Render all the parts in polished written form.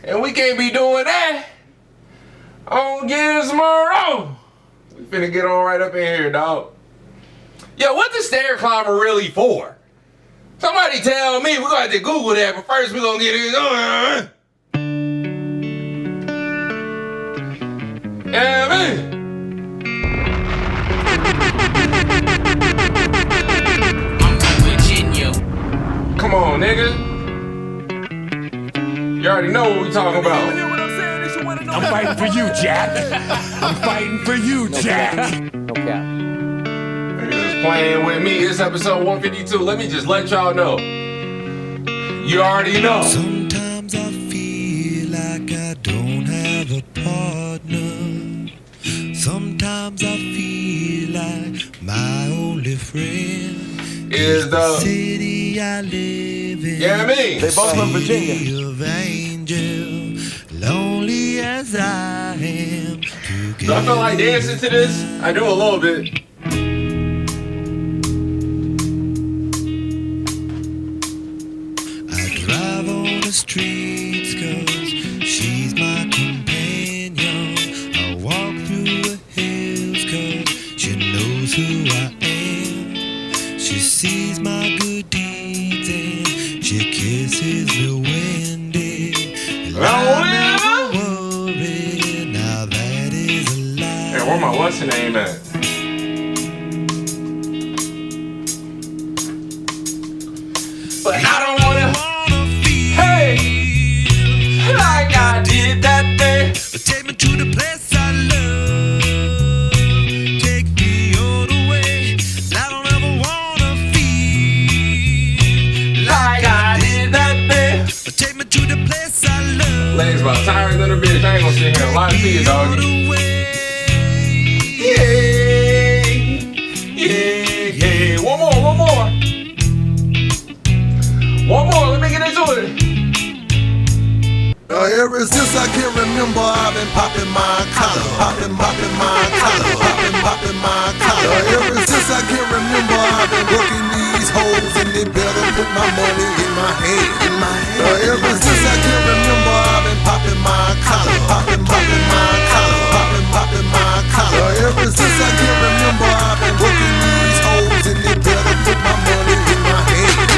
And we can't be doing that on Gizmo. We finna get on right up in here, dog. Yo, what the stair climber really for? Somebody tell me. We're gonna have to Google that, but first we're gonna get it going. Yeah, man. Come on, nigga. You already know what we talking about. I'm fighting for you, Jack. I'm fighting for you, Jack. No cap. Niggas is playing with me. It's episode 152. Let me just let y'all know. You already know. Sometimes I feel like I don't have a partner. Sometimes I feel like my only friend is the city I live in. Yeah, I mean. They both from Virginia. Of angel, lonely as I am. Do I feel like dancing to this? I do a little bit. I drive on the streets 'cause she's my companion. I walk through the hills 'cause she knows who I am. She sees my good deeds and she kisses me when I never worry. Now that is a lie. Hey, where my what's her name at? But I don't wanna feel like I did that day. Take me to the place I love. Take me all the way. I don't ever wanna feel Like I did that day. Take me to the place I love. Legs about tired than a bitch. I ain't gonna sit here and lie to you, dog. Yeah. One more. Let me get into it. Ever since I can remember, I've been popping my collar, popping my collar. Ever since I can remember, I've been working these hoes, and they better put my money in my hand. Ever since I can remember, I've been popping my collar, popping my collar. Ever since I can remember, I've been working these hoes, and they better put my money in my hand.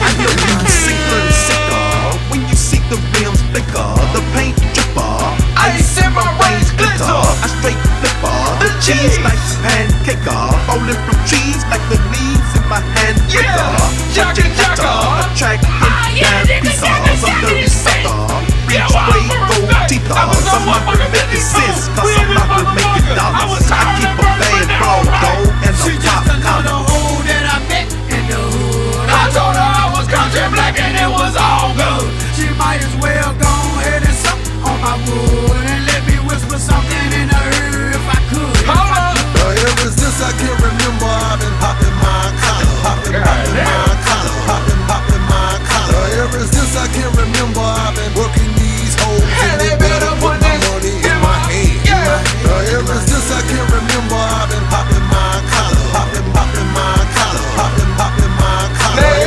I know you sicker and sicker when you see the rims flicker, the paint dripper. I said my rays glitter. I straight flipper, the cheese like pancaker, falling from trees like the leaves in my hand. Jacka. Attract down pizza, some dirty sucker. Reach way, go deeper. Some of them make it sense, 'cause I'm not to make it dollars. I keep a bad ball, though, and a pop collar. I told her I was country black and it was all good. She might as well go ahead and suck on my wood and let me whisper something in her ear if I could. Ever since I can remember, I've been popping my collar, popping my collar. Ever since I can remember, I've been working these hoes, and they better put my money in my hand. Ever since I can remember, I've been popping my collar, popping my collar.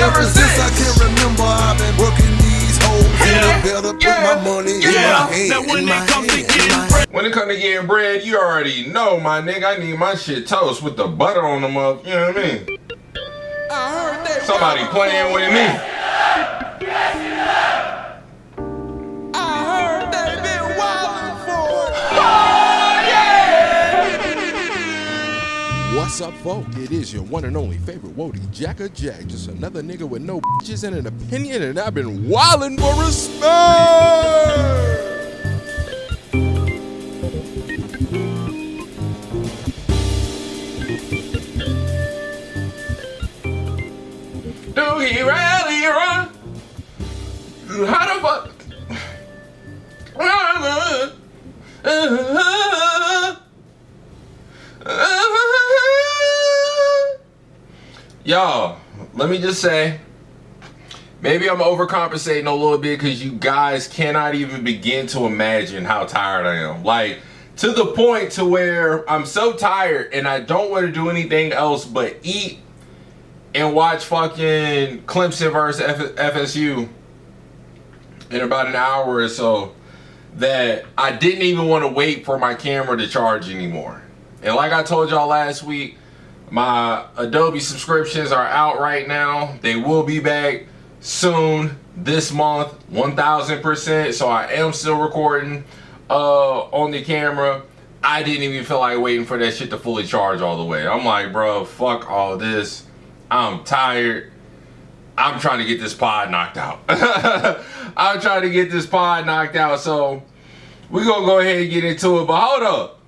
Ever since I can remember, I've been working these hoes, and they better put my money in my hand. Now when it comes to getting bread, When it come to getting bread, you already know, my nigga. I need my shit toast with the butter on them up. You know what I mean? Somebody playing with me. What's up, folk? It is your one and only favorite Wody, Jacka Jack. Just another nigga with no bitches and an opinion, and I've been wildin' for respect. Do he really run? How the fuck? Y'all, let me just say, maybe I'm overcompensating a little bit because you guys cannot even begin to imagine how tired I am. Like, to the point to where I'm so tired and I don't want to do anything else but eat and watch fucking Clemson versus FSU in about an hour or so. that I didn't even want to wait for my camera to charge anymore. And like I told y'all last week, my Adobe subscriptions are out right now. They will be back soon this month, 1000%. So I am still recording on the camera. I didn't even feel like waiting for that shit to fully charge all the way. I'm like, bro, fuck all this. I'm tired. I'm trying to get this pod knocked out. I'm trying to get this pod knocked out. So we're going to go ahead and get into it. But hold up.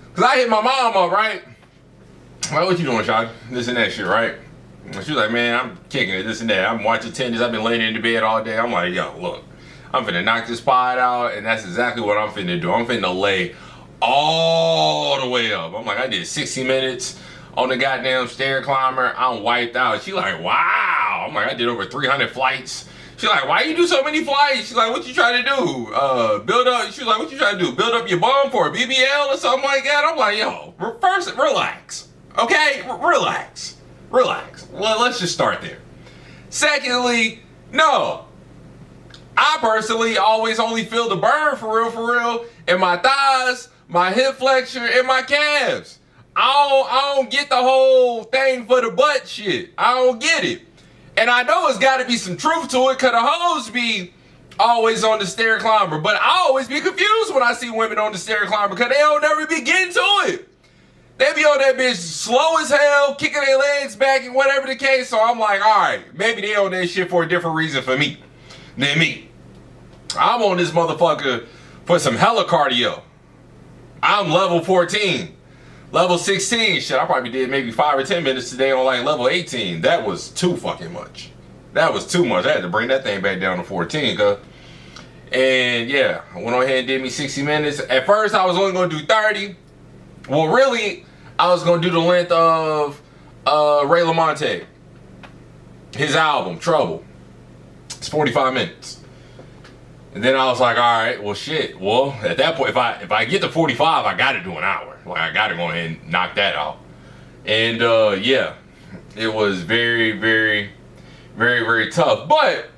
Because I hit my mom up, right? Like, what you doing, Shawty? This and that shit, right? And she was like, man, I'm kicking it, this and that. I'm watching tennis. I've been laying in the bed all day. I'm like, yo, look. I'm finna knock this pod out. And that's exactly what I'm finna do. I'm finna lay all the way up. I'm like, I did 60 minutes on the goddamn stair climber. I'm wiped out. She like, wow. I'm like, I did over 300 flights. She's like, why you do so many flights? She's like, what you trying to do? Build up. She's like, what you trying to do? Build up your bum for a BBL or something like that? I'm like, yo, first, relax. Okay? Relax. Relax. Well, let's just start there. Secondly, no. I personally always only feel the burn for real, in my thighs, my hip flexor, and my calves. I don't get the whole thing for the butt shit. I don't get it. And I know it's got to be some truth to it because the hoes be always on the stair climber. But I always be confused when I see women on the stair climber because they don't never be getting to it. They be on that bitch slow as hell, kicking their legs back and whatever the case. So I'm like, all right, maybe they on that shit for a different reason for me than me. I'm on this motherfucker for some hella cardio. I'm level 14. Level 16, shit, I probably did maybe 5 or 10 minutes today on like level 18. That was too fucking much. That was too much. I had to bring that thing back down to 14, cuz. And yeah, I went on ahead and did me 60 minutes. At first, I was only gonna do 30. Well, really, I was gonna do the length of Ray LaMontagne. His album, Trouble. It's 45 minutes. And then I was like, all right, well, shit. Well, at that point, if I get to 45, I got to do an hour. Like, I got to go ahead and knock that out. And, yeah, it was very, very, very, very tough. But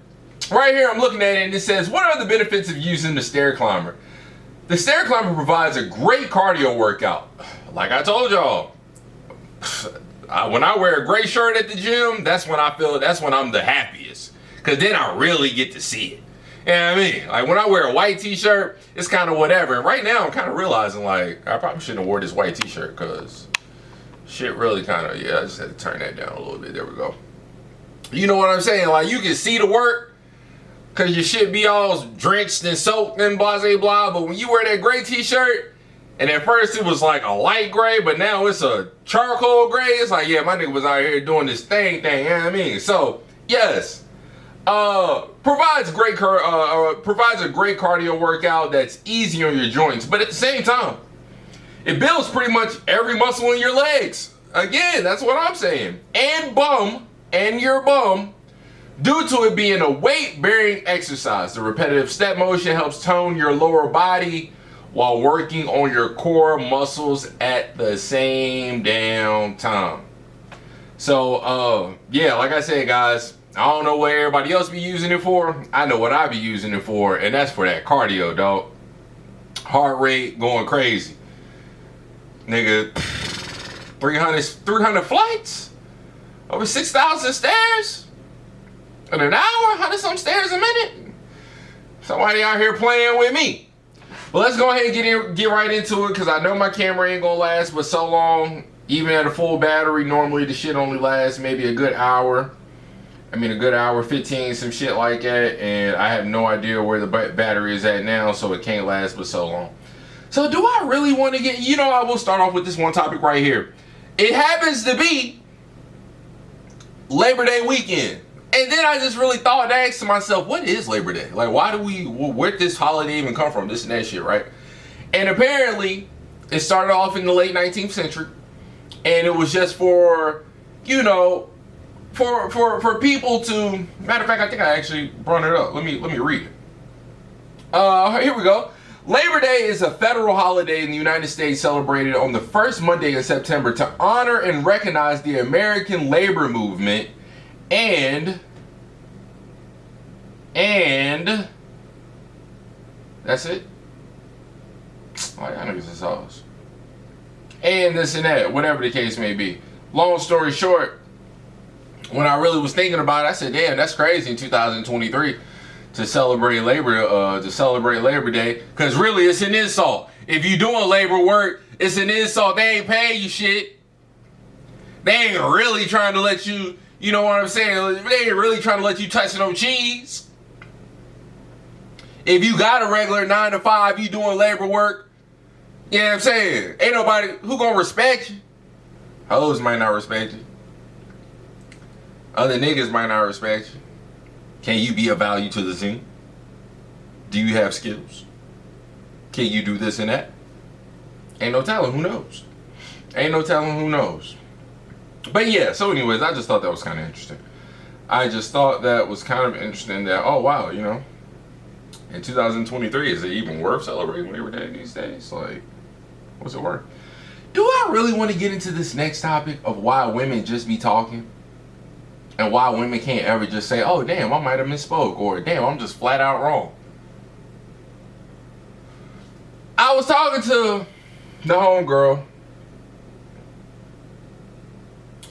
right here, I'm looking at it, and it says, what are the benefits of using the stair climber? The stair climber provides a great cardio workout. Like I told y'all, when I wear a gray shirt at the gym, that's when I'm the happiest. Because then I really get to see it. You know what I mean? Like when I wear a white t-shirt, it's kind of whatever. And right now I'm kind of realizing like I probably shouldn't have wore this white t-shirt because shit really kind of, yeah, I just had to turn that down a little bit. There we go. You know what I'm saying? Like you can see the work because your shit be all drenched and soaked and blah, blah, blah. But when you wear that gray t-shirt, and at first it was like a light gray, but now it's a charcoal gray. It's like, yeah, my nigga was out here doing this thing, you know what I mean? So, yes. Provides a great cardio workout that's easy on your joints, but at the same time, it builds pretty much every muscle in your legs. Again, that's what I'm saying. And your bum, due to it being a weight-bearing exercise. The repetitive step motion helps tone your lower body while working on your core muscles at the same damn time. So, yeah, like I said, guys, I don't know what everybody else be using it for. I know what I be using it for, and that's for that cardio, dog. Heart rate going crazy. Nigga, 300 flights? Over 6,000 stairs? In an hour? 100-some stairs a minute? Somebody out here playing with me. But let's go ahead and get right into it, because I know my camera ain't gonna last but so long. Even at a full battery, normally the shit only lasts maybe a good hour. I mean, a good hour, 15, some shit like that. And I have no idea where the battery is at now, so it can't last but so long. So do I really want to get, I will start off with this one topic right here. It happens to be Labor Day weekend. And then I just really thought, I asked myself, what is Labor Day? Like, where'd this holiday even come from? This and that shit, right? And apparently, it started off in the late 19th century. And it was just for, for people to, matter of fact, I think I actually brought it up. Let me read it. Here we go. Labor Day is a federal holiday in the United States celebrated on the first Monday in September to honor and recognize the American labor movement and That's it. Like, I niggas is hoes. And this and that, whatever the case may be. Long story short, when I really was thinking about it, I said, damn, that's crazy in 2023 to celebrate Labor Day. Because really, it's an insult. If you doing labor work, it's an insult. They ain't paying you shit. They ain't really trying to let you, you know what I'm saying? They ain't really trying to let you touch no cheese. If you got a regular 9 to 5, you doing labor work, you know what I'm saying? Ain't nobody who gonna respect you. Hoes might not respect you. Other niggas might not respect you. Can you be of value to the team? Do you have skills? Can you do this and that? Ain't no telling, who knows? Ain't no telling, who knows? But yeah, so anyways, I just thought that was kind of interesting. I just thought that was kind of interesting that, oh wow, you know, in 2023, is it even worth celebrating Labor Day these days? Like, what's it worth? Do I really want to get into this next topic of why women just be talking? And why women can't ever just say, oh damn, I might have misspoke, or damn, I'm just flat out wrong. I was talking to the homegirl,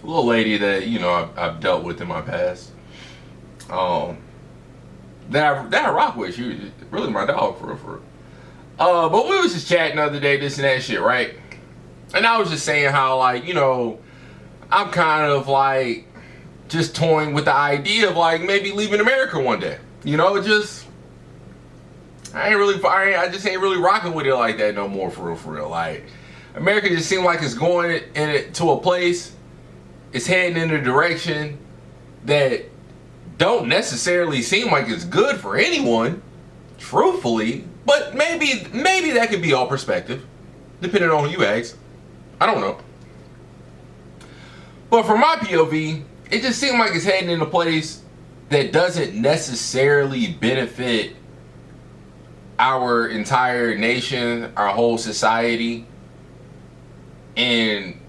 a little lady that, you know, I've dealt with in my past. That I rock with. She was really my dog, for real. But we was just chatting the other day, this and that shit, right? And I was just saying how, like, you know, I'm kind of like just toying with the idea of like maybe leaving America one day. You know, just I just ain't really rocking with it like that no more, for real. Like, America just seems like it's going to a place, it's heading in a direction that don't necessarily seem like it's good for anyone, truthfully. But maybe that could be all perspective, depending on who you ask. I don't know. But from my POV, it just seemed like it's heading in a place that doesn't necessarily benefit our entire nation, our whole society, in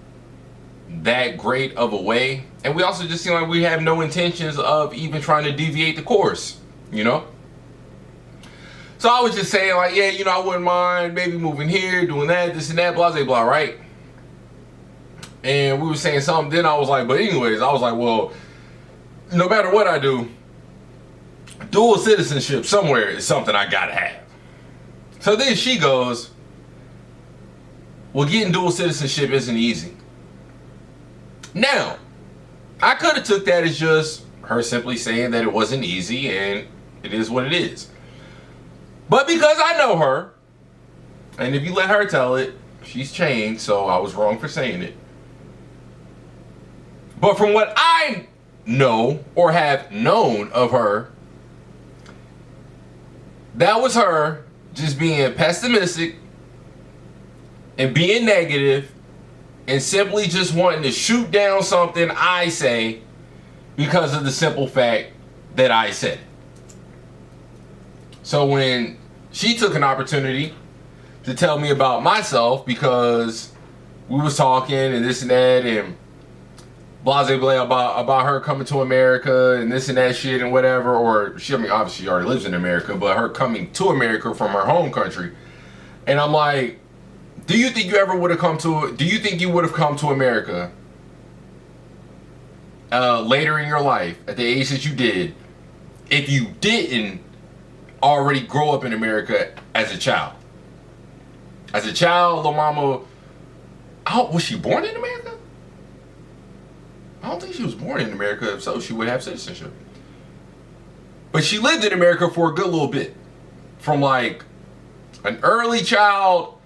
that great of a way. And we also just seem like we have no intentions of even trying to deviate the course, you know? So I was just saying, like, yeah, you know, I wouldn't mind maybe moving here, doing that, this and that, blah, blah, blah, right? And we were saying something, then I was like, but anyways, I was like, well, no matter what I do, dual citizenship somewhere is something I gotta have. So then she goes, well, getting dual citizenship isn't easy. Now, I could have took that as just her simply saying that it wasn't easy, and it is what it is. But because I know her, and if you let her tell it, she's changed, so I was wrong for saying it. But from what I know or have known of her, that was her just being pessimistic and being negative and simply just wanting to shoot down something I say because of the simple fact that I said it. So when she took an opportunity to tell me about myself, because we was talking and this and that and blah blah about her coming to America and this and that shit and whatever, or she, I mean, obviously she already lives in America, but her coming to America from her home country. And I'm like, do you think you would have come to America later in your life at the age that you did if you didn't already grow up in America as a child? As a child, the mama, was she born in America? I don't think she was born in America. If so, she would have citizenship. But she lived in America for a good little bit. From like an early child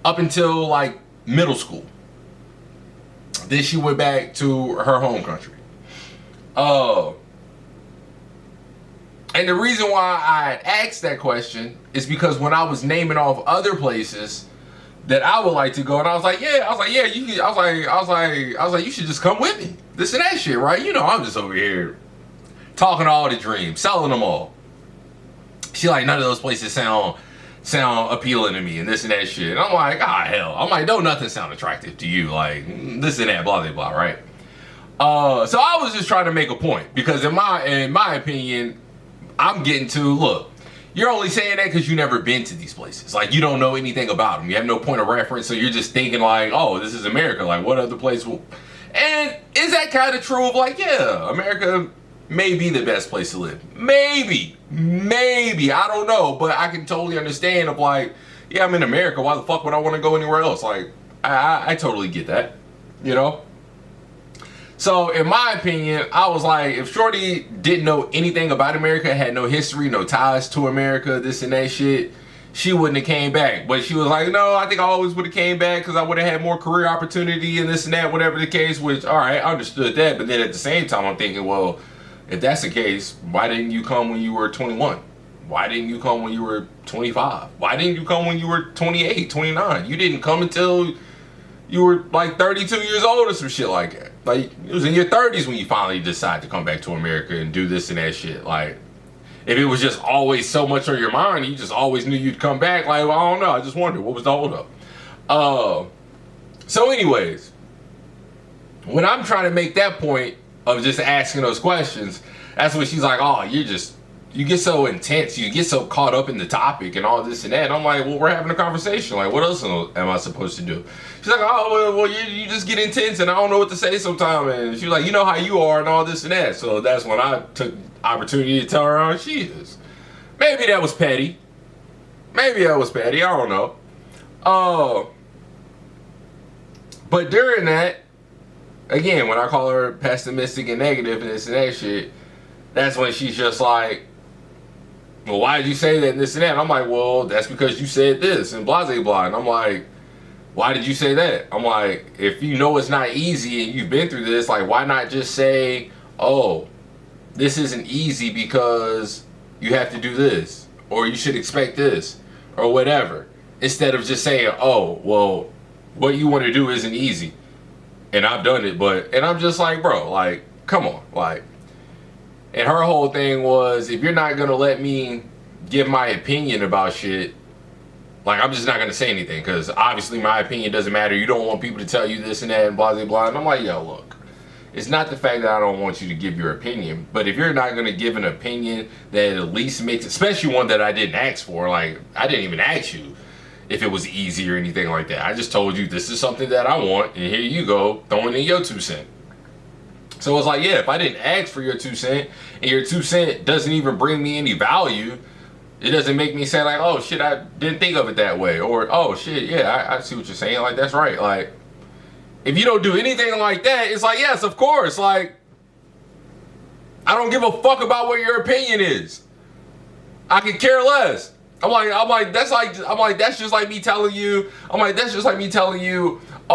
up until like middle school. Then she went back to her home country. And the reason why I asked that question is because when I was naming off other places that I would like to go, and I was like, you should just come with me. This and that shit, right? You know, I'm just over here talking all the dreams, selling them all. She like, none of those places sound appealing to me and this and that shit. And I'm like, hell. I'm like, don't nothing sound attractive to you. Like, this and that, blah, blah, blah, right? So I was just trying to make a point because in my opinion, I'm getting to, look, you're only saying that because you never been to these places. Like, you don't know anything about them. You have no point of reference, so you're just thinking like, oh, this is America. Like, what other place will... And is that kind of true of like, yeah, America may be the best place to live. Maybe. I don't know. But I can totally understand of like, yeah, I'm in America. Why the fuck would I want to go anywhere else? Like, I totally get that, you know? So, in my opinion, I was like, if Shorty didn't know anything about America, had no history, no ties to America, this and that shit, she wouldn't have came back. But she was like, no, I think I always would have came back because I would have had more career opportunity and this and that, whatever the case, which, all right, I understood that. But then at the same time, I'm thinking, well, if that's the case, why didn't you come when you were 21? Why didn't you come when you were 25? Why didn't you come when you were 28, 29? You didn't come until you were like 32 years old or some shit like that. Like, it was in your 30s when you finally decided to come back to America and do this and that shit. Like, if it was just always so much on your mind, you just always knew you'd come back. Like, well, I don't know. I just wondered, what was the holdup? So anyways, when I'm trying to make that point of just asking those questions, that's when she's like, oh, you get so intense, you get so caught up in the topic and all this and that. And I'm like, well, we're having a conversation. Like, what else am I supposed to do? She's like, oh, well, you just get intense and I don't know what to say sometimes. And she's like, you know how you are and all this and that. So that's when I took opportunity to tell her how she is. Maybe that was petty. I don't know. But during that, again, when I call her pessimistic and negative and this and that shit, that's when she's just like, well, why did you say that and this and that? And I'm like, well, that's because you said this and blah, blah, blah. And I'm like, why did you say that? I'm like, if you know it's not easy and you've been through this, like, why not just say, oh, this isn't easy because you have to do this, or you should expect this, or whatever, instead of just saying, oh, well, what you want to do isn't easy, and I've done it, and I'm just like, bro, like, come on, like, and her whole thing was, if you're not gonna let me give my opinion about shit, like, I'm just not gonna say anything, because obviously my opinion doesn't matter. You don't want people to tell you this and that and blah, blah, blah. And I'm like, yo, look, it's not the fact that I don't want you to give your opinion, but if you're not gonna give an opinion that at least makes, especially one that I didn't ask for, like, I didn't even ask you if it was easy or anything like that. I just told you this is something that I want, and here you go, throwing in your 2 cents. So it's like, yeah, if I didn't ask for your 2 cents, and your 2 cents doesn't even bring me any value, it doesn't make me say like, oh shit, I didn't think of it that way, or oh shit, yeah, I see what you're saying, like, that's right. Like, if you don't do anything like that, it's like, yes, of course, like, I don't give a fuck about what your opinion is. I could care less. I'm like, that's just like me telling you, oh,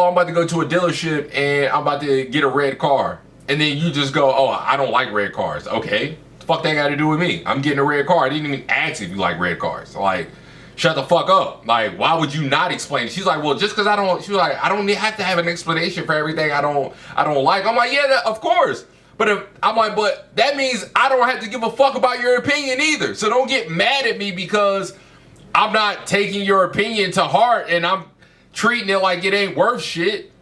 I'm about to go to a dealership and I'm about to get a red car. And then you just go, oh, I don't like red cars. Okay, the fuck that got to do with me? I'm getting a red car. I didn't even ask if you like red cars. Like, shut the fuck up. Like, why would you not explain? She's like, well, just because I don't have to have an explanation for everything I don't like. I'm like, yeah, of course. But but that means I don't have to give a fuck about your opinion either. So don't get mad at me because I'm not taking your opinion to heart and I'm treating it like it ain't worth shit.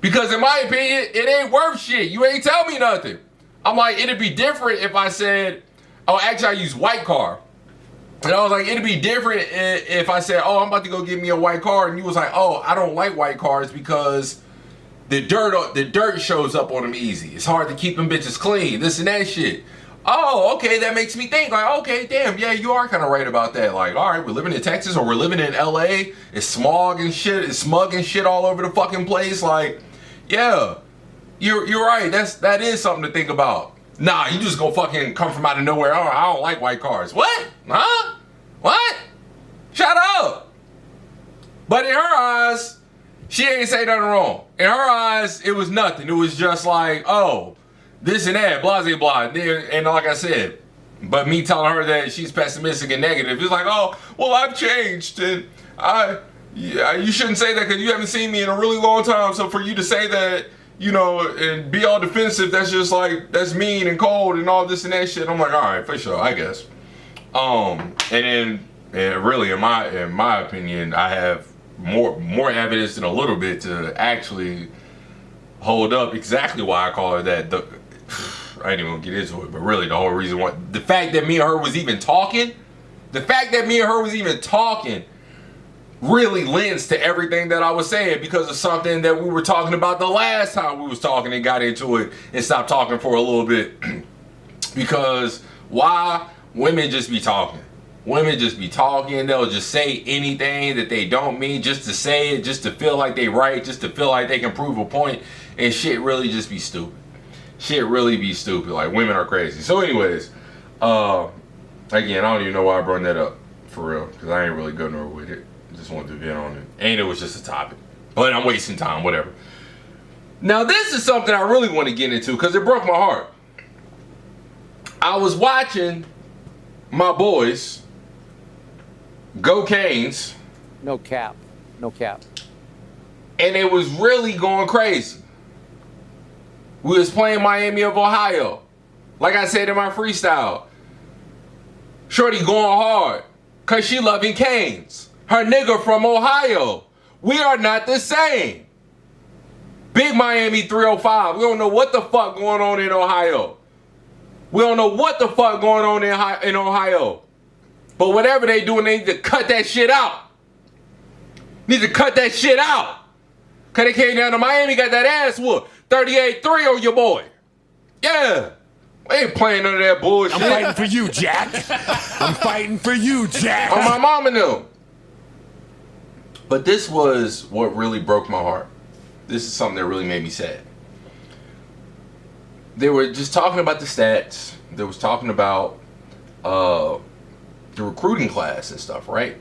Because in my opinion, it ain't worth shit. You ain't tell me nothing. I'm like, it'd be different if I said, oh, actually I use white car. And I was like, it'd be different if I said, oh, I'm about to go get me a white car. And you was like, oh, I don't like white cars because the dirt shows up on them easy. It's hard to keep them bitches clean, this and that shit. Oh, okay, that makes me think, like, okay, damn, yeah, you are kind of right about that. Like, all right, we're living in Texas or we're living in LA. It's smog and shit. It's smug and shit all over the fucking place. Like, yeah, you're right. That is something to think about. Nah, you just gonna fucking come from out of nowhere. Oh, I don't like white cars. What? Huh? What? Shut up. But in her eyes, she ain't say nothing wrong. In her eyes, it was nothing. It was just like, oh, this and that, blah, blah, blah. And like I said, but me telling her that she's pessimistic and negative, it's like, oh, well, I've changed. And you shouldn't say that because you haven't seen me in a really long time. So for you to say that, you know, and be all defensive, that's just like, that's mean and cold and all this and that shit. I'm like, all right, for sure, I guess. And then, really, in my opinion, I have more evidence than a little bit to actually hold up exactly why I call her that. I ain't even gonna get into it, but really the whole reason why, the fact that me and her was even talking, The fact that me and her was even talking really lends to everything that I was saying because of something that we were talking about the last time we was talking and got into it and stopped talking for a little bit. Because why? Women just be talking. Women just be talking. They'll just say anything that they don't mean just to say it, just to feel like they right, just to feel like they can prove a point. And shit really just be stupid. Shit really be stupid. Like, women are crazy. So anyways, again, I don't even know why I brought that up for real, because I ain't really good nowhere with it. Just wanted to vent on it. And it was just a topic. But I'm wasting time, whatever. Now this is something I really want to get into because it broke my heart. I was watching my boys go Canes. No cap. No cap. And it was really going crazy. We was playing Miami of Ohio. Like I said in my freestyle. Shorty going hard because she loving Canes. Her nigga from Ohio. We are not the same. Big Miami 305. We don't know what the fuck going on in Ohio. We don't know what the fuck going on in Ohio. But whatever they doing, they need to cut that shit out. Need to cut that shit out. Cause they came down to Miami, got that ass whooped. 38-3 on your boy. Yeah. We ain't playing none of that bullshit. I'm fighting for you, Jack. I'm fighting for you, Jack. On my mama knew. But this was what really broke my heart. This is something that really made me sad. They were just talking about the stats. They was talking about the recruiting class and stuff, right?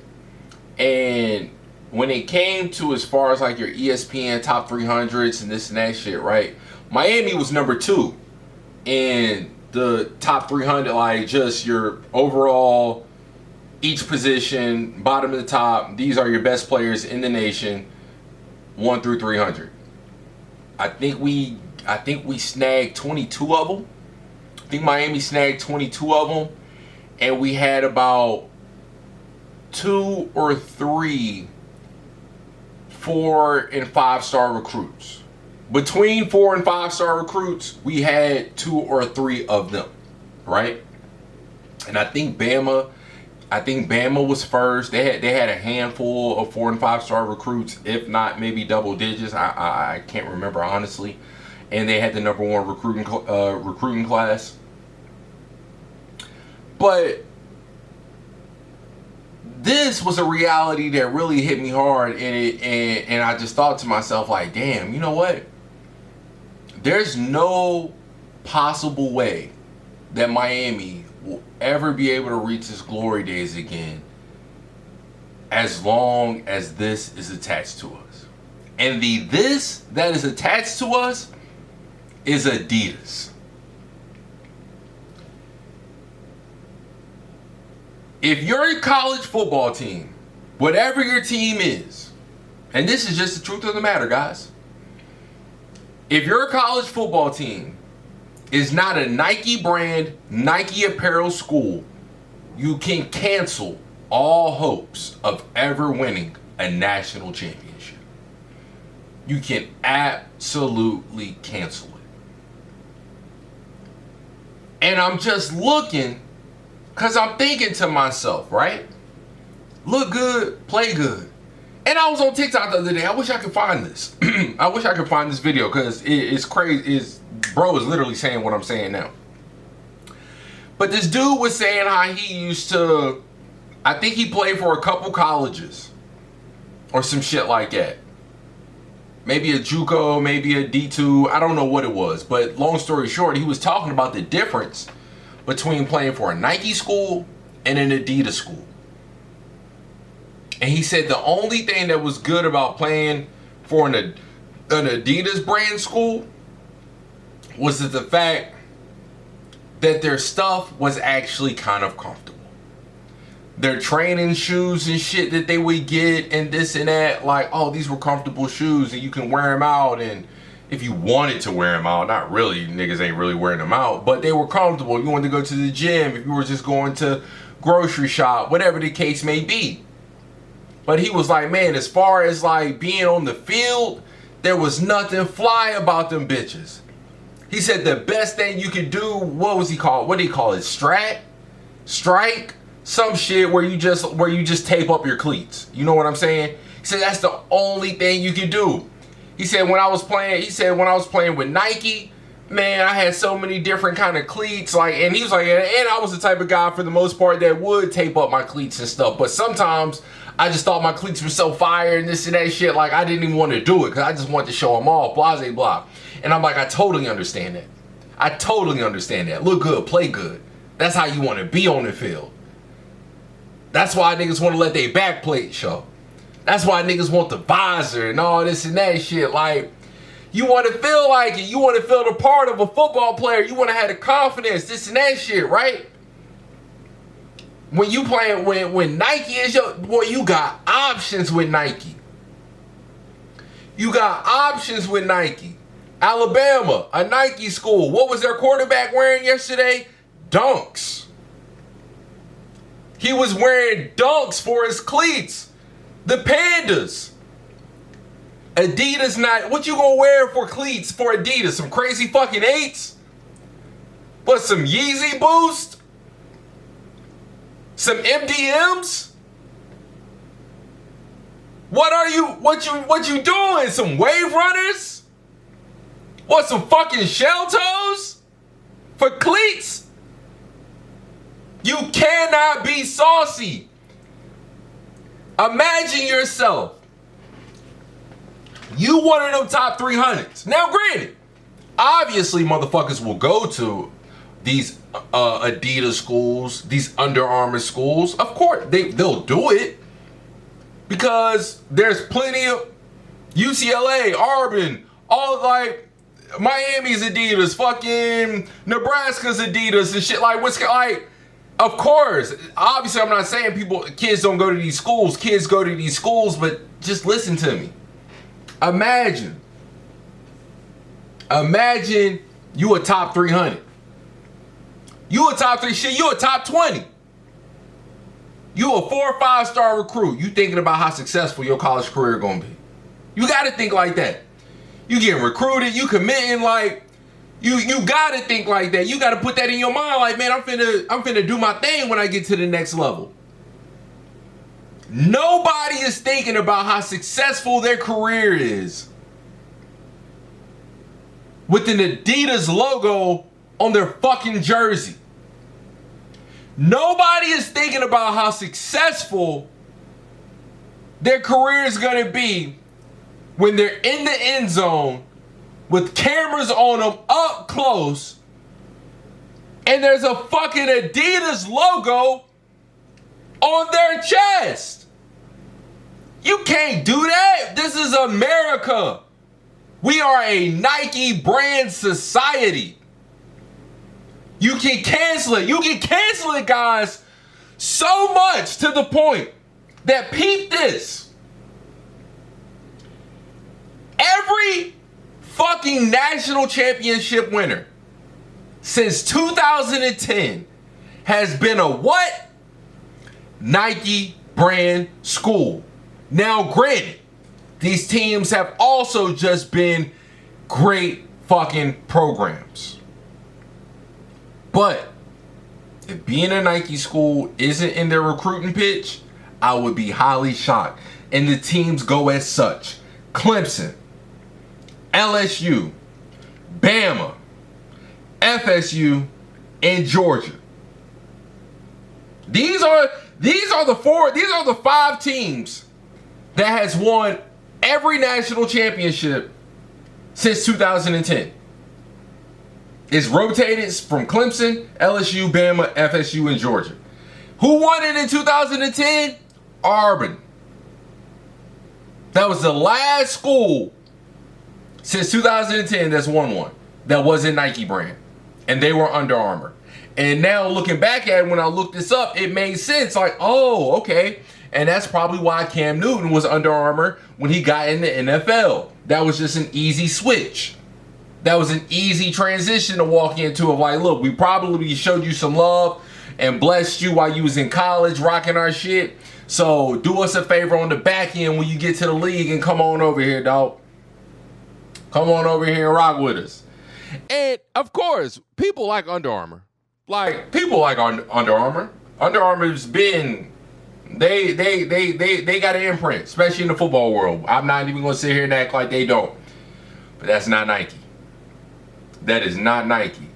And when it came to as far as like your ESPN top 300s and this and that shit, right? Miami was number 2 in the top 300, like just your overall each position, bottom to the top. These are your best players in the nation, 1 through 300. I think we snagged 22 of them. I think Miami snagged 22 of them, and we had about 2 or 3 4 and 5 star recruits. Between 4 and 5 star recruits, we had 2 or 3 of them, right? And I think Bama was first. They had a handful of 4 and 5 star recruits, if not maybe double digits. I can't remember honestly. And they had the number 1 recruiting class. But this was a reality that really hit me hard, and I just thought to myself, like, damn, you know what? There's no possible way that Miami will ever be able to reach its glory days again as long as this is attached to us. And the this that is attached to us is Adidas. If your college football team, whatever your team is, and this is just the truth of the matter, guys. If your college football team is not a Nike brand, Nike apparel school, you can cancel all hopes of ever winning a national championship. You can absolutely cancel it. And I'm just looking, because I'm thinking to myself, right? Look good, play good. And I was on TikTok the other day. I wish I could find this. I wish I could find this video because it's crazy. Bro is literally saying what I'm saying now. But this dude was saying how he used to, I think he played for a couple colleges or some shit like that. Maybe a JUCO, maybe a D2. I don't know what it was. But long story short, he was talking about the difference between playing for a Nike school and an Adidas school. And he said the only thing that was good about playing for an Adidas brand school was the fact that their stuff was actually kind of comfortable. Their training shoes and shit that they would get and this and that, like, oh, these were comfortable shoes and you can wear them out, and if you wanted to wear them out, not really, niggas ain't really wearing them out, but they were comfortable. You wanted to go to the gym, if you were just going to grocery shop, whatever the case may be. But he was like, man, as far as like being on the field, there was nothing fly about them bitches. He said the best thing you could do, what was he called? What did he call it? Strike? some shit where you just tape up your cleats. You know what I'm saying? He said that's the only thing you can do. He said when I was playing with Nike, man, I had so many different kind of cleats, like, and he was like, and I was the type of guy for the most part that would tape up my cleats and stuff, but sometimes I just thought my cleats were so fire and this and that shit, like I didn't even want to do it because I just wanted to show them off, blase blah. And I'm like, I totally understand that. I totally understand that. Look good, play good. That's how you want to be on the field. That's why niggas want to let their back plate show. That's why niggas want the visor and all this and that shit. Like, you want to feel like it. You want to feel the part of a football player. You want to have the confidence, this and that shit, right? When you playing, when Nike is your, boy, you got options with Nike. You got options with Nike. Alabama, a Nike school. What was their quarterback wearing yesterday? Dunks. He was wearing dunks for his cleats. The Pandas. Adidas not, what you gonna wear for cleats for Adidas? Some crazy fucking 8s? What, some Yeezy Boost? Some MDMs? What you doing? Some Wave Runners? What, some fucking shell toes? For cleats? You cannot be saucy. Imagine yourself. You one of them top 300s. Now, granted, obviously motherfuckers will go to these Adidas schools, these Under Armour schools. Of course, they'll do it because there's plenty of UCLA, Auburn, all like Miami's Adidas, fucking Nebraska's Adidas and shit like what's like. Of course, obviously I'm not saying kids don't go to these schools. Kids go to these schools, but just listen to me. Imagine you a top 300. You a top 3, shit, you a top 20. You a 4 or 5 star recruit. You thinking about how successful your college career gonna be. You gotta think like that. You getting recruited, you committing, like, you gotta think like that. You gotta put that in your mind, like, man, I'm finna do my thing when I get to the next level. Nobody is thinking about how successful their career is with an Adidas logo on their fucking jersey. Nobody is thinking about how successful their career is gonna be when they're in the end zone with cameras on them up close and there's a fucking Adidas logo on their chest. You can't do that. This is America. We are a Nike brand society. You can cancel it. You can cancel it, guys, so much to the point that, peep this. Every fucking national championship winner since 2010 has been a what? Nike brand school. Now, granted, these teams have also just been great fucking programs. But if being a Nike school isn't in their recruiting pitch, I would be highly shocked. And the teams go as such: Clemson, LSU, Bama, FSU, and Georgia. These are the 5 teams that has won every national championship since 2010. It's rotated from Clemson, LSU, Bama, FSU, and Georgia. Who won it in 2010? Auburn. That was the last school since 2010 that's won one that wasn't Nike brand. And they were Under Armour. And now looking back at it, when I looked this up, it made sense. Like, oh, okay. And that's probably why Cam Newton was Under Armour when he got in the NFL. That was just an easy switch. That was an easy transition to walk into of like, look, we probably showed you some love and blessed you while you was in college rocking our shit. So do us a favor on the back end when you get to the league and come on over here, dog. Come on over here and rock with us. And of course, people like Under Armour. Like, people like Under Armour. Under Armour's been, they got an imprint, especially in the football world. I'm not even gonna sit here and act like they don't. But that's not Nike. That is not Nike.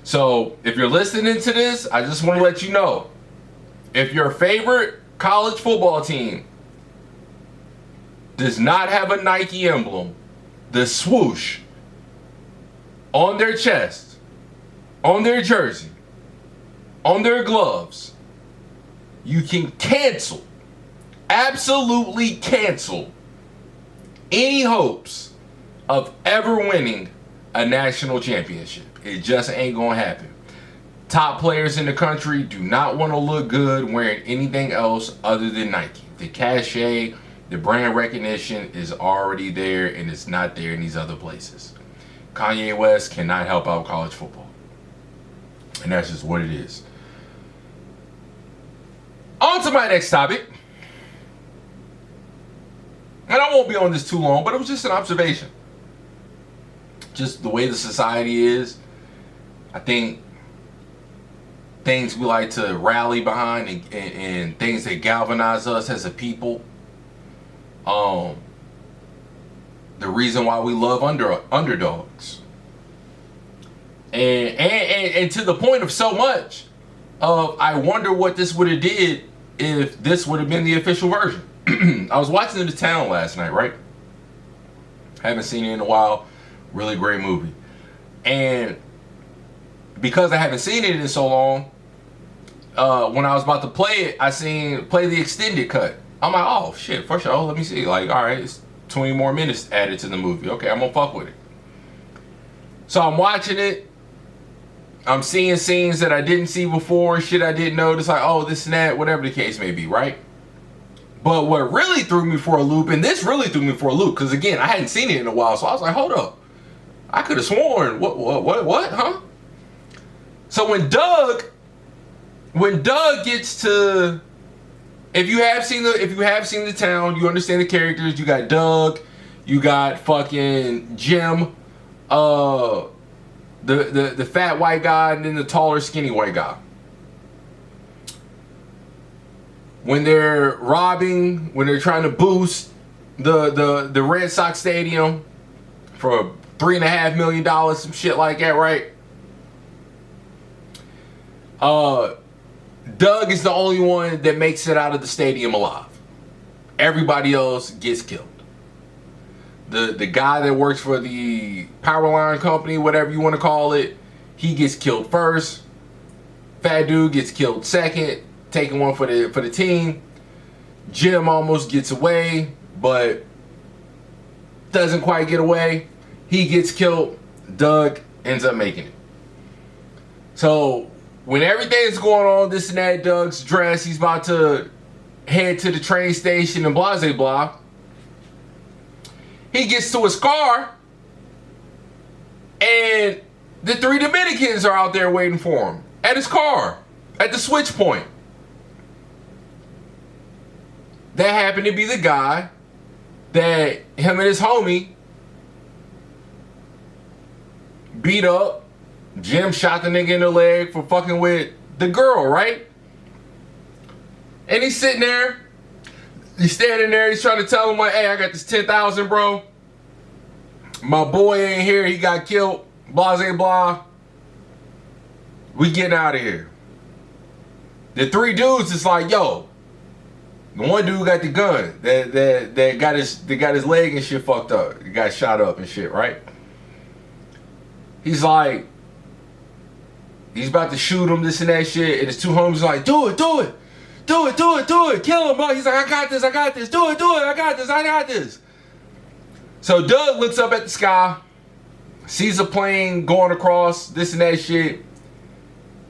So if you're listening to this, I just want to let you know, if your favorite college football team does not have a Nike emblem, the swoosh, on their chest, on their jersey, on their gloves, you can cancel, absolutely cancel any hopes of ever winning a national championship. It just ain't gonna happen. Top players in the country do not want to look good wearing anything else other than Nike. The cachet, the brand recognition is already there, and it's not there in these other places. Kanye West cannot help out college football. And that's just what it is. On to my next topic. And I won't be on this too long, but it was just an observation. Just the way the society is. I think things we like to rally behind and things that galvanize us as a people. The reason why we love underdogs. And to the point of so much of, I wonder what this would have did if this would have been the official version. I was watching The Town last night, right? Haven't seen it in a while. Really great movie. And because I haven't seen it in so long, when I was about to play it, I play the extended cut. I'm like, oh shit, for sure, let me see. Like, all right, it's 20 more minutes added to the movie. Okay, I'm gonna fuck with it. So I'm watching it. I'm seeing scenes that I didn't see before, shit I didn't notice, like, oh, this and that, whatever the case may be, right? But what really threw me for a loop, and this really threw me for a loop, because again, I hadn't seen it in a while, so I was like, hold up. I could have sworn, what, huh? So when Doug gets to, if you have seen The Town, you understand the characters. You got Doug, you got fucking Jim, the fat white guy, and then the taller skinny white guy. When they're robbing, when they're trying to boost the Red Sox stadium for $3.5 million, some shit like that, right? Doug is the only one that makes it out of the stadium alive. Everybody else gets killed. The guy that works for the power line company, whatever you want to call it, he gets killed first. Fat dude gets killed second, taking one for the team. Jim almost gets away, but doesn't quite get away. He gets killed. Doug ends up making it. So when everything's going on, this and that, Doug's dressed, he's about to head to the train station and blah, blah, blah. He gets to his car, and the 3 Dominicans are out there waiting for him at his car, at the switch point. That happened to be the guy that him and his homie beat up. Jim shot the nigga in the leg for fucking with the girl, right? And he's sitting there. He's standing there. He's trying to tell him, like, hey, I got this 10,000, bro. My boy ain't here. He got killed. Blah, blah, blah. We getting out of here. The 3 dudes is like, yo. The one dude got the gun that got his leg and shit fucked up. He got shot up and shit, right? He's like, he's about to shoot him, this and that shit, and his 2 homies are like, do it, kill him, bro. He's like, I got this, do it, I got this. So Doug looks up at the sky, sees a plane going across, this and that shit,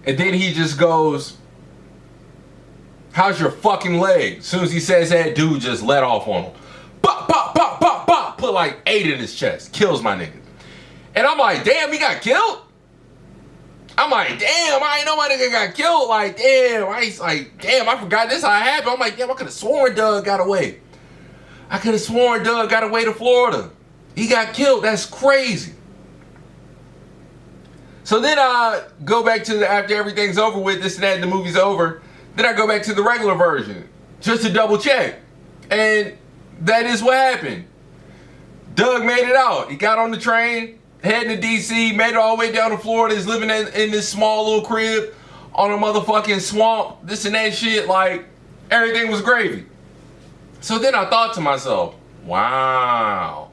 and then he just goes, how's your fucking leg? As soon as he says that, dude just let off on him. Bop, bop, bop, bop, bop. Put like 8 in his chest. Kills my nigga. And I'm like, damn, he got killed? I'm like, damn, I ain't know my nigga got killed. Like, damn. I forgot this how it happened. I'm like, damn, I could have sworn Doug got away. To Florida. He got killed. That's crazy. So then I go back to after everything's over with, this and that, and the movie's over, Then I go back to the regular version just to double check. And that is what happened. Doug made it out. He got on the train, heading to DC, made it all the way down to Florida. He's living in this small little crib on a motherfucking swamp, this and that shit. Like, everything was gravy. So then I thought to myself, wow.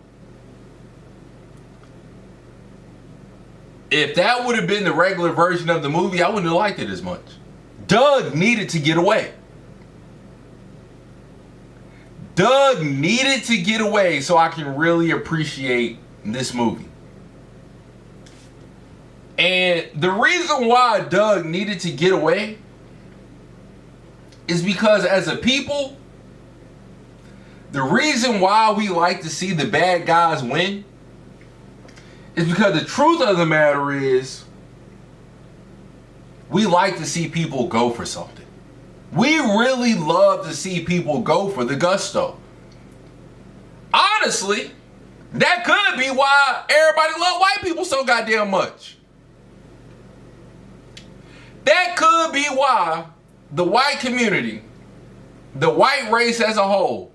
If that would have been the regular version of the movie, I wouldn't have liked it as much. Doug needed to get away. Doug needed to get away so I can really appreciate this movie. And the reason why Doug needed to get away is because as a people, the reason why we like to see the bad guys win is because the truth of the matter is we like to see people go for something. We really love to see people go for the gusto. Honestly, that could be why everybody love white people so goddamn much. That could be why the white community, the white race as a whole,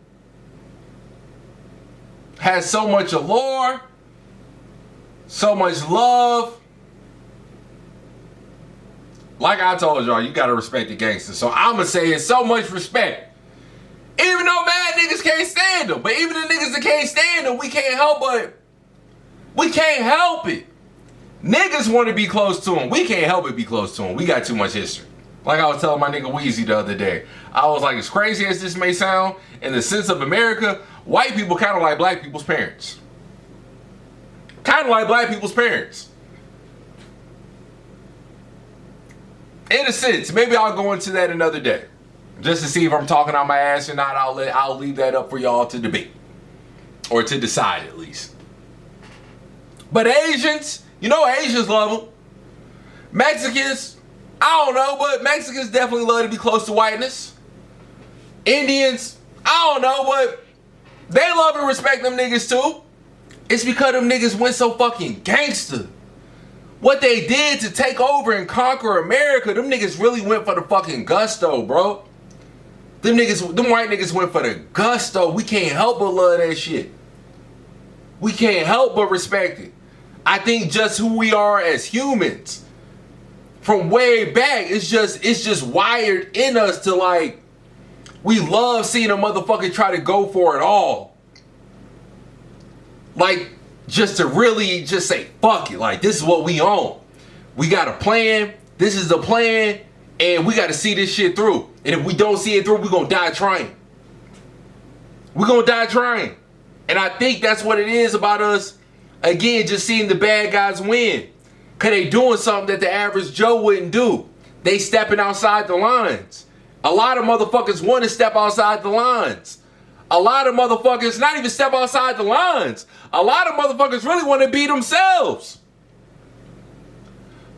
has so much allure, so much love. Like I told y'all, you gotta respect the gangsters. So I'ma say it's so much respect. Even though mad niggas can't stand them. But even the niggas that can't stand them, we can't help it. Niggas want to be close to them. We can't help it be close to them. We got too much history. Like I was telling my nigga Weezy the other day. I was like, as crazy as this may sound, in the sense of America, white people kind of like black people's parents. Kind of like black people's parents. In a sense, maybe I'll go into that another day. Just to see if I'm talking out my ass or not. I'll leave that up for y'all to debate. Or to decide at least. But Asians, you know Asians love them. Mexicans, I don't know, but Mexicans definitely love to be close to whiteness. Indians, I don't know, but they love and respect them niggas too. It's because them niggas went so fucking gangster. What they did to take over and conquer America, them niggas really went for the fucking gusto, bro. Them white niggas went for the gusto. We can't help but love that shit. We can't help but respect it. I think just who we are as humans, from way back, it's just wired in us to like, we love seeing a motherfucker try to go for it all. Like, just to really just say, fuck it, like this is what we own. We got a plan, this is the plan, and we got to see this shit through. And if we don't see it through, we're going to die trying. We're going to die trying. And I think that's what it is about us, again, just seeing the bad guys win. Because they doing something that the average Joe wouldn't do. They stepping outside the lines. A lot of motherfuckers want to step outside the lines. A lot of motherfuckers not even step outside the lines. A lot of motherfuckers really want to be themselves.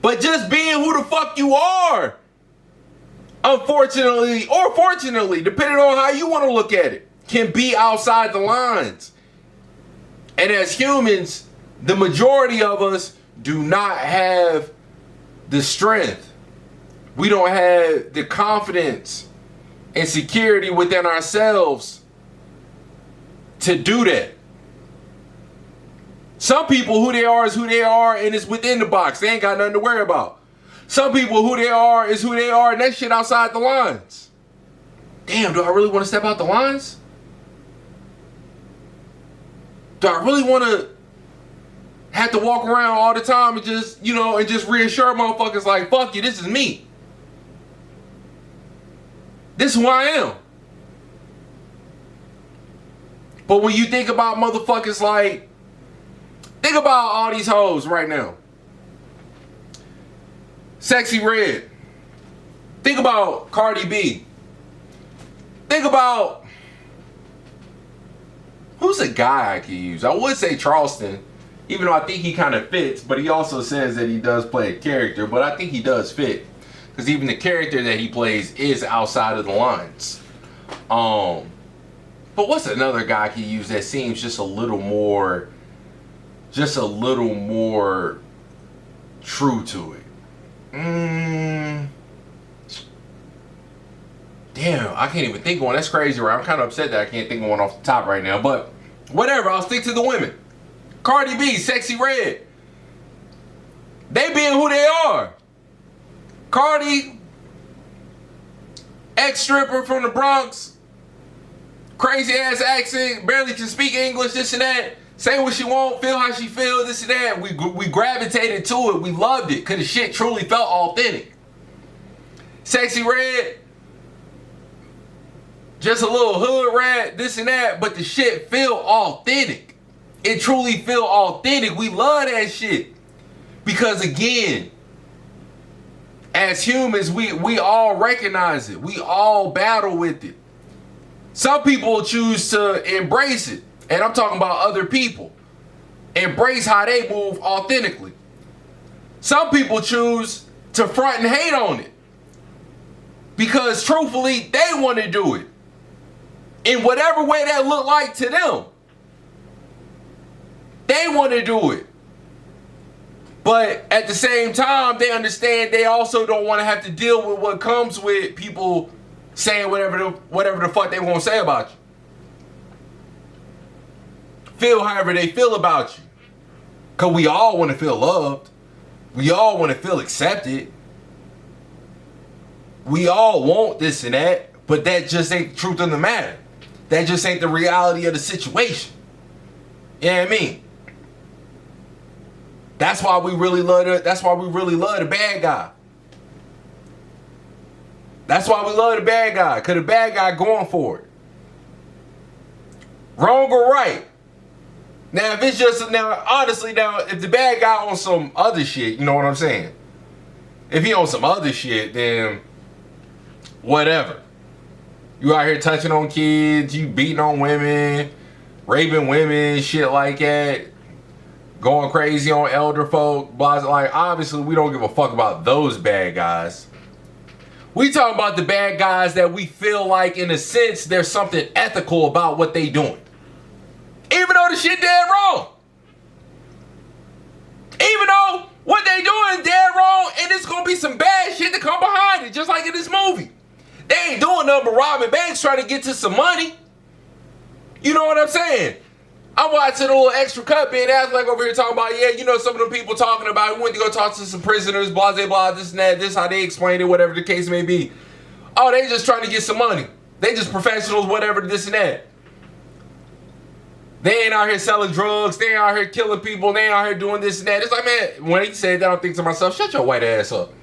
But just being who the fuck you are, unfortunately or fortunately, depending on how you want to look at it, can be outside the lines. And as humans, the majority of us do not have the strength. We don't have the confidence and security within ourselves to do that. Some people, who they are is who they are, and it's within the box. They ain't got nothing to worry about. Some people, who they are is who they are, and that shit outside the lines. Damn, do I really want to step out the lines? Do I really want to have to walk around all the time and just, and just reassure motherfuckers like, fuck you, this is me. This is who I am. But when you think about motherfuckers like, think about all these hoes right now. Sexy Red. Think about Cardi B. Think about, who's a guy I could use? I would say Charleston, even though I think he kind of fits, but he also says that he does play a character, but I think he does fit. Because even the character that he plays is outside of the lines. But what's another guy I could use that seems just a little more true to it? Damn, I can't even think of one. That's crazy, right? I'm kind of upset that I can't think of one off the top right now. But whatever, I'll stick to the women. Cardi B, Sexy Red. They being who they are. Cardi, ex-stripper from the Bronx. Crazy ass accent, barely can speak English, this and that. Say what she want, feel how she feel, this and that. We gravitated to it. We loved it because the shit truly felt authentic. Sexy Red, just a little hood rat, this and that, but the shit feel authentic. It truly feel authentic. We love that shit. Because again, as humans, we all recognize it. We all battle with it. Some people choose to embrace it. And I'm talking about other people. Embrace how they move authentically. Some people choose to front and hate on it. Because truthfully, they want to do it. In whatever way that look like to them. They want to do it. But at the same time, they understand they also don't want to have to deal with what comes with people saying whatever the fuck they want to say about you. Feel however they feel about you. Because we all want to feel loved. We all want to feel accepted. We all want this and that, but that just ain't the truth of the matter. That just ain't the reality of the situation. You know what I mean? That's why we really love the bad guy. That's why we love the bad guy, because the bad guy going for it. Wrong or right. Now, if it's just, honestly, if the bad guy on some other shit, you know what I'm saying? If he on some other shit, then whatever. You out here touching on kids, you beating on women, raping women, shit like that, going crazy on elder folk, blah, like, obviously, we don't give a fuck about those bad guys. We talking about the bad guys that we feel like, in a sense, there's something ethical about what they doing. Even though the shit dead wrong. Even though what they doing dead wrong, and it's gonna be some bad shit to come behind it, just like in this movie. They ain't doing nothing but robbing banks trying to get to some money. You know what I'm saying? I'm watching a little extra cut being asked like over here talking about, yeah, you know, some of them people talking about, we went to go talk to some prisoners, blah, blah, blah, this and that, this how they explain it, whatever the case may be. Oh, they just trying to get some money. They just professionals, whatever, this and that. They ain't out here selling drugs. They ain't out here killing people. They ain't out here doing this and that. It's like, man, when he said that, I think to myself, shut your white ass up.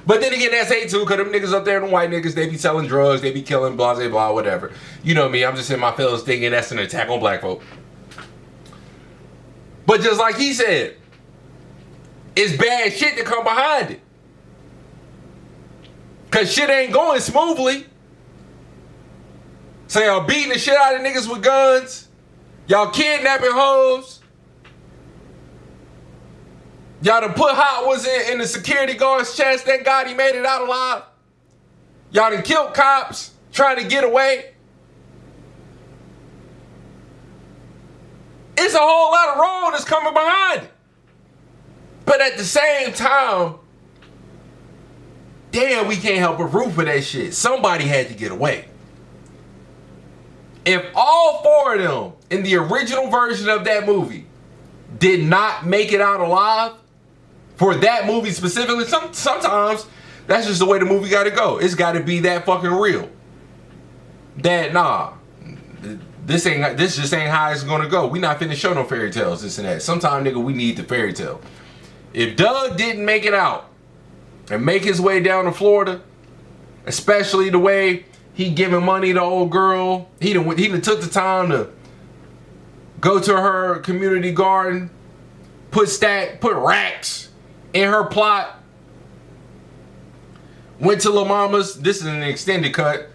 But then again, that's hate too, because them niggas up there, them white niggas, they be selling drugs, they be killing, blah, blah, blah, whatever. You know me, I'm just in my feelings thinking that's an attack on black folk. But just like he said, it's bad shit to come behind it. Because shit ain't going smoothly. So y'all beating the shit out of niggas with guns. Y'all kidnapping hoes. Y'all done put hot ones in the security guard's chest. Thank God he made it out alive. Y'all done killed cops trying to get away. It's a whole lot of wrong that's coming behind it. But at the same time, damn, we can't help but root for that shit. Somebody had to get away. If all four of them in the original version of that movie did not make it out alive, for that movie specifically, sometimes that's just the way the movie got to go. It's got to be that fucking real. That, nah, this just ain't how it's gonna go. We not finna show no fairy tales, this and that. Sometime, nigga, we need the fairy tale. If Doug didn't make it out and make his way down to Florida, especially the way he giving money to old girl, he done took the time to go to her community garden, put racks in her plot, went to Lil Mama's, this is an extended cut,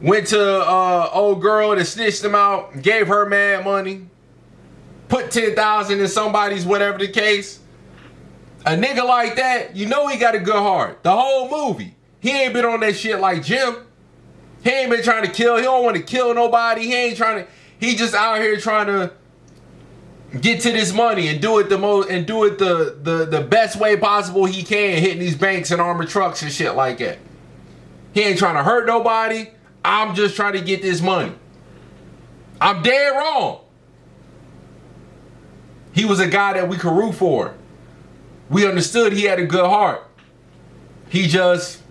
went to old girl that snitched him out, gave her mad money, put 10,000 in somebody's whatever the case. A nigga like that, you know he got a good heart. The whole movie. He ain't been on that shit like Jim. He ain't been trying to kill. He don't want to kill nobody. He just out here trying to get to this money and do it the best way possible he can, hitting these banks and armored trucks and shit like that. He ain't trying to hurt nobody. I'm just trying to get this money. I'm dead wrong. He was a guy that we could root for. We understood he had a good heart. He just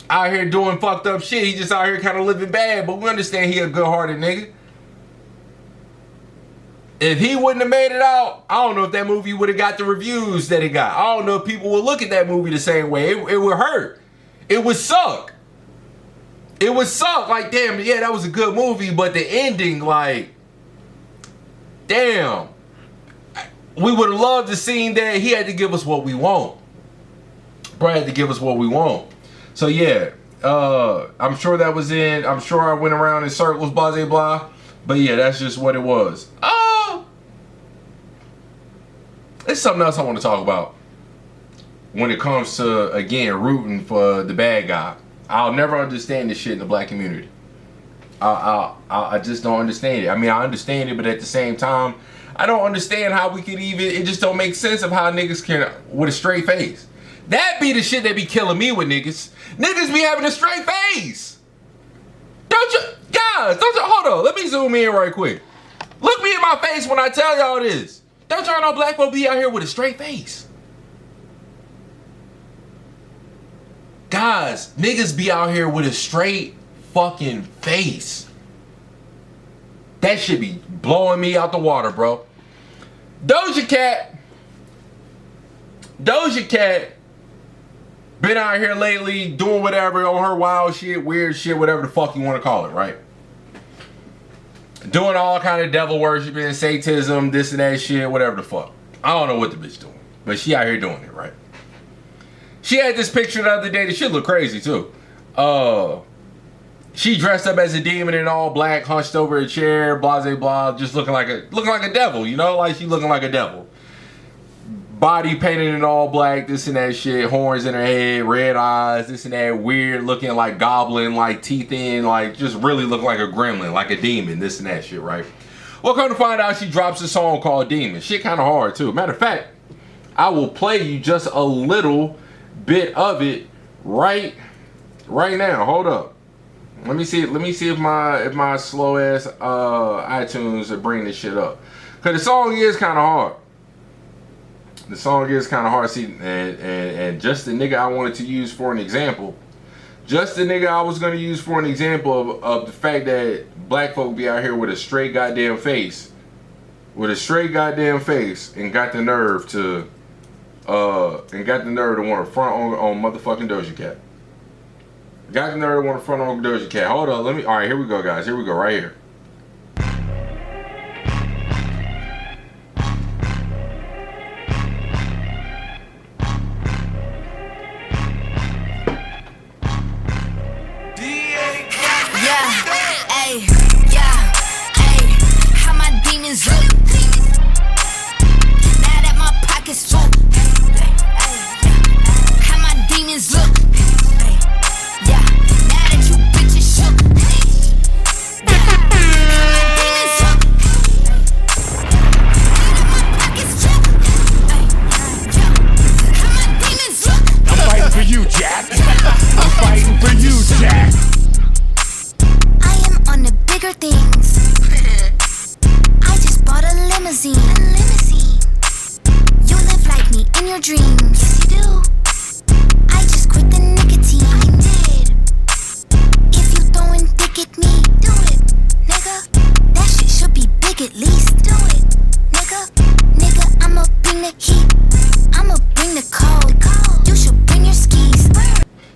out here doing fucked up shit. He just out here kind of living bad, but we understand he a good-hearted nigga. If he wouldn't have made it out, I don't know if that movie would have got the reviews that it got. I don't know if people would look at that movie the same way. It would hurt. It would suck. It would suck. Like, damn, yeah, that was a good movie, but the ending, like, damn. We would have loved to seen that. He had to give us what we want. Bro had to give us what we want. So, yeah, I'm sure that was in, I'm sure I went around in circles, blah, blah, blah. But, yeah, that's just what it was. There's something else I want to talk about when it comes to, again, rooting for the bad guy. I'll never understand this shit in the black community. I just don't understand it. I mean, I understand it, but at the same time, I don't understand how we could even, it just don't make sense of how niggas can, with a straight face. That be the shit that be killing me with niggas. Niggas be having a straight face. Don't you, guys, don't you, hold on, let me zoom in right quick. Look me in my face when I tell y'all this. Don't y'all know black folk be out here with a straight face? Guys, niggas be out here with a straight fucking face. That shit be blowing me out the water, bro. Doja Cat been out here lately doing whatever on her wild shit, weird shit, whatever the fuck you want to call it, right? Doing all kind of devil worshiping, Satanism, this and that shit, whatever the fuck. I don't know what the bitch doing, but she out here doing it, right? She had this picture the other day. The shit look crazy too. She dressed up as a demon in all black, hunched over a chair, blah blah blah, just looking like a devil, you know, like she looking like a devil. Body painted in all black, this and that shit, horns in her head, red eyes, this and that, weird looking like goblin, like teeth in, like just really looking like a gremlin, like a demon, this and that shit, right? Well, come to find out, she drops a song called Demon. Shit kind of hard too. Matter of fact, I will play you just a little bit of it right now. Hold up. Let me see if my slow ass iTunes will bring this shit up. Cause the song is kind of hard. The song is kind of hard. See, and just the nigga I wanted to use for an example. Just the nigga I was gonna use for an example of the fact that black folk be out here with a straight goddamn face. With a straight goddamn face and got the nerve to want to front on motherfucking Doja Cat. Got the nerve to want to front on Doja Cat. Hold on, alright, here we go, guys. Here we go, right here.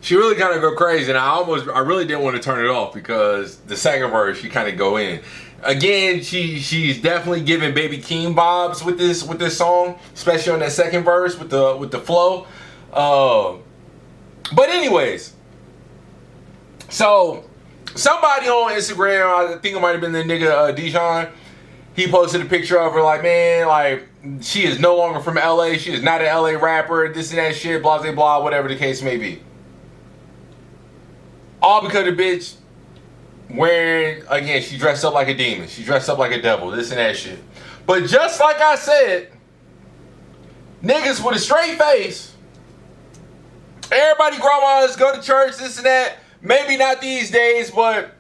She really kind of go crazy, and I really didn't want to turn it off because the second verse she kind of go in. Again, she's definitely giving Baby Keem vibes with this song, especially on that second verse with the flow. But anyways, so somebody on Instagram, I think it might have been the nigga Dijon, he posted a picture of her like, man, like she is no longer from LA, she is not an LA rapper, this and that shit, blah blah blah, whatever the case may be. All because the bitch wearing, again, she dressed up like a demon. She dressed up like a devil, this and that shit. But just like I said, niggas with a straight face, everybody grandmas go to church, this and that, maybe not these days, but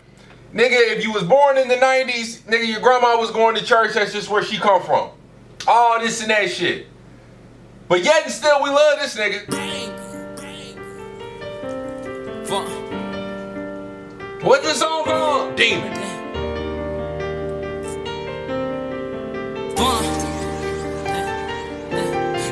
nigga, if you was born in the 90s, nigga, your grandma was going to church. That's just where she come from. All this and that shit. But yet and still, we love this nigga. What this song called? Demon.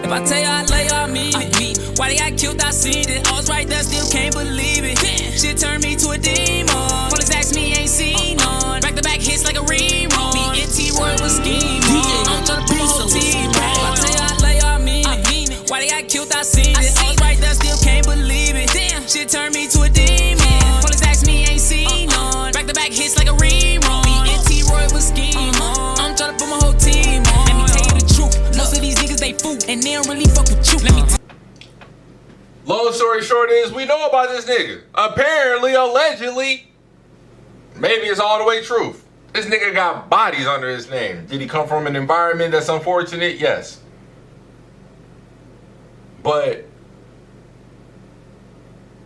If I tell you I love you, I mean it. Why they got killed, I seen it. I was right there, still can't believe it. Shit turned me to a demon. Police asked me, ain't seen none. Back to back hits like a rerun. Me and T-Roy was scheming. I'm tryna put my whole team on. If I tell you I love you, I mean it. Why they got killed, I seen it. I was right there, still can't believe it. Shit turned me to a demon. Police asked me, ain't seen none. Back to back hits like a rerun. Me and T-Roy was scheming. I'm tryna put my whole team on. Let me tell you the truth. Most of these niggas, they fool. And they don't really fuck with you. Let me Long story short is, we know about this nigga. Apparently, allegedly, maybe it's all the way truth. This nigga got bodies under his name. Did he come from an environment that's unfortunate? Yes. But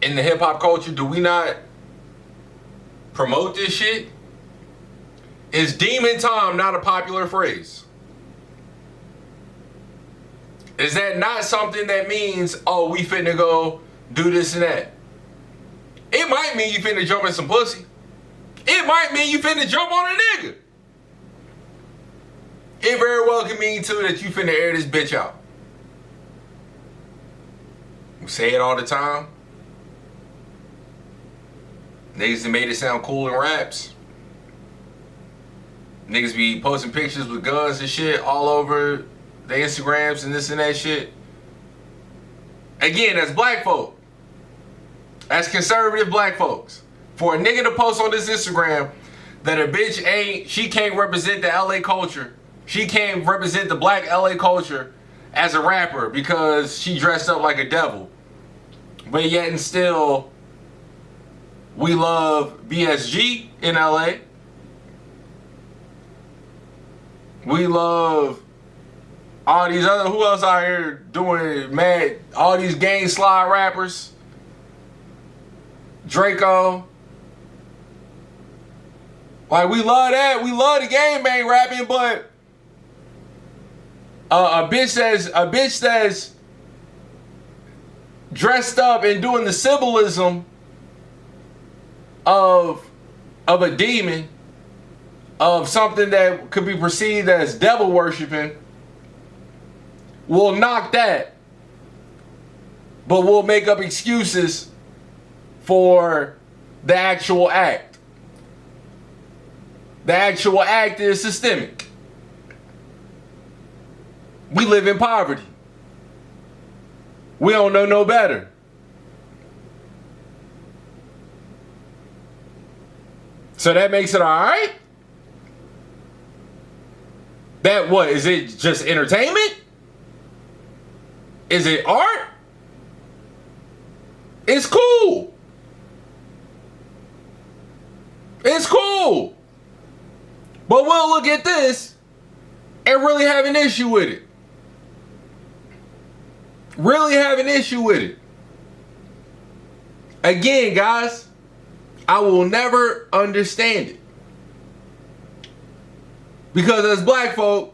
in the hip-hop culture, do we not promote this shit? Is Demon Time not a popular phrase? Is that not something that means, oh, we finna go do this and that? It might mean you finna jump in some pussy. It might mean you finna jump on a nigga. It very well can mean, too, that you finna air this bitch out. We say it all the time. Niggas that made it sound cool in raps. Niggas be posting pictures with guns and shit all over the Instagrams and this and that shit. Again, that's black folk. That's conservative black folks. For a nigga to post on this Instagram that a bitch ain't, she can't represent the LA culture. She can't represent the black LA culture as a rapper because she dressed up like a devil. But yet and still, we love BSG in LA. We love all these other, who else out here doing mad, all these gang slide rappers. Draco. Like, we love that. We love the gang bang rapping, but a bitch that's dressed up and doing the symbolism of a demon, of something that could be perceived as devil worshiping, will knock that, but we'll make up excuses for the actual act. The actual act is systemic. We live in poverty. We don't know no better. So that makes it all right? That what? Is it just entertainment? Is it art? It's cool. It's cool. But we'll look at this and really have an issue with it. Really have an issue with it. Again, guys, I will never understand it. Because as black folk,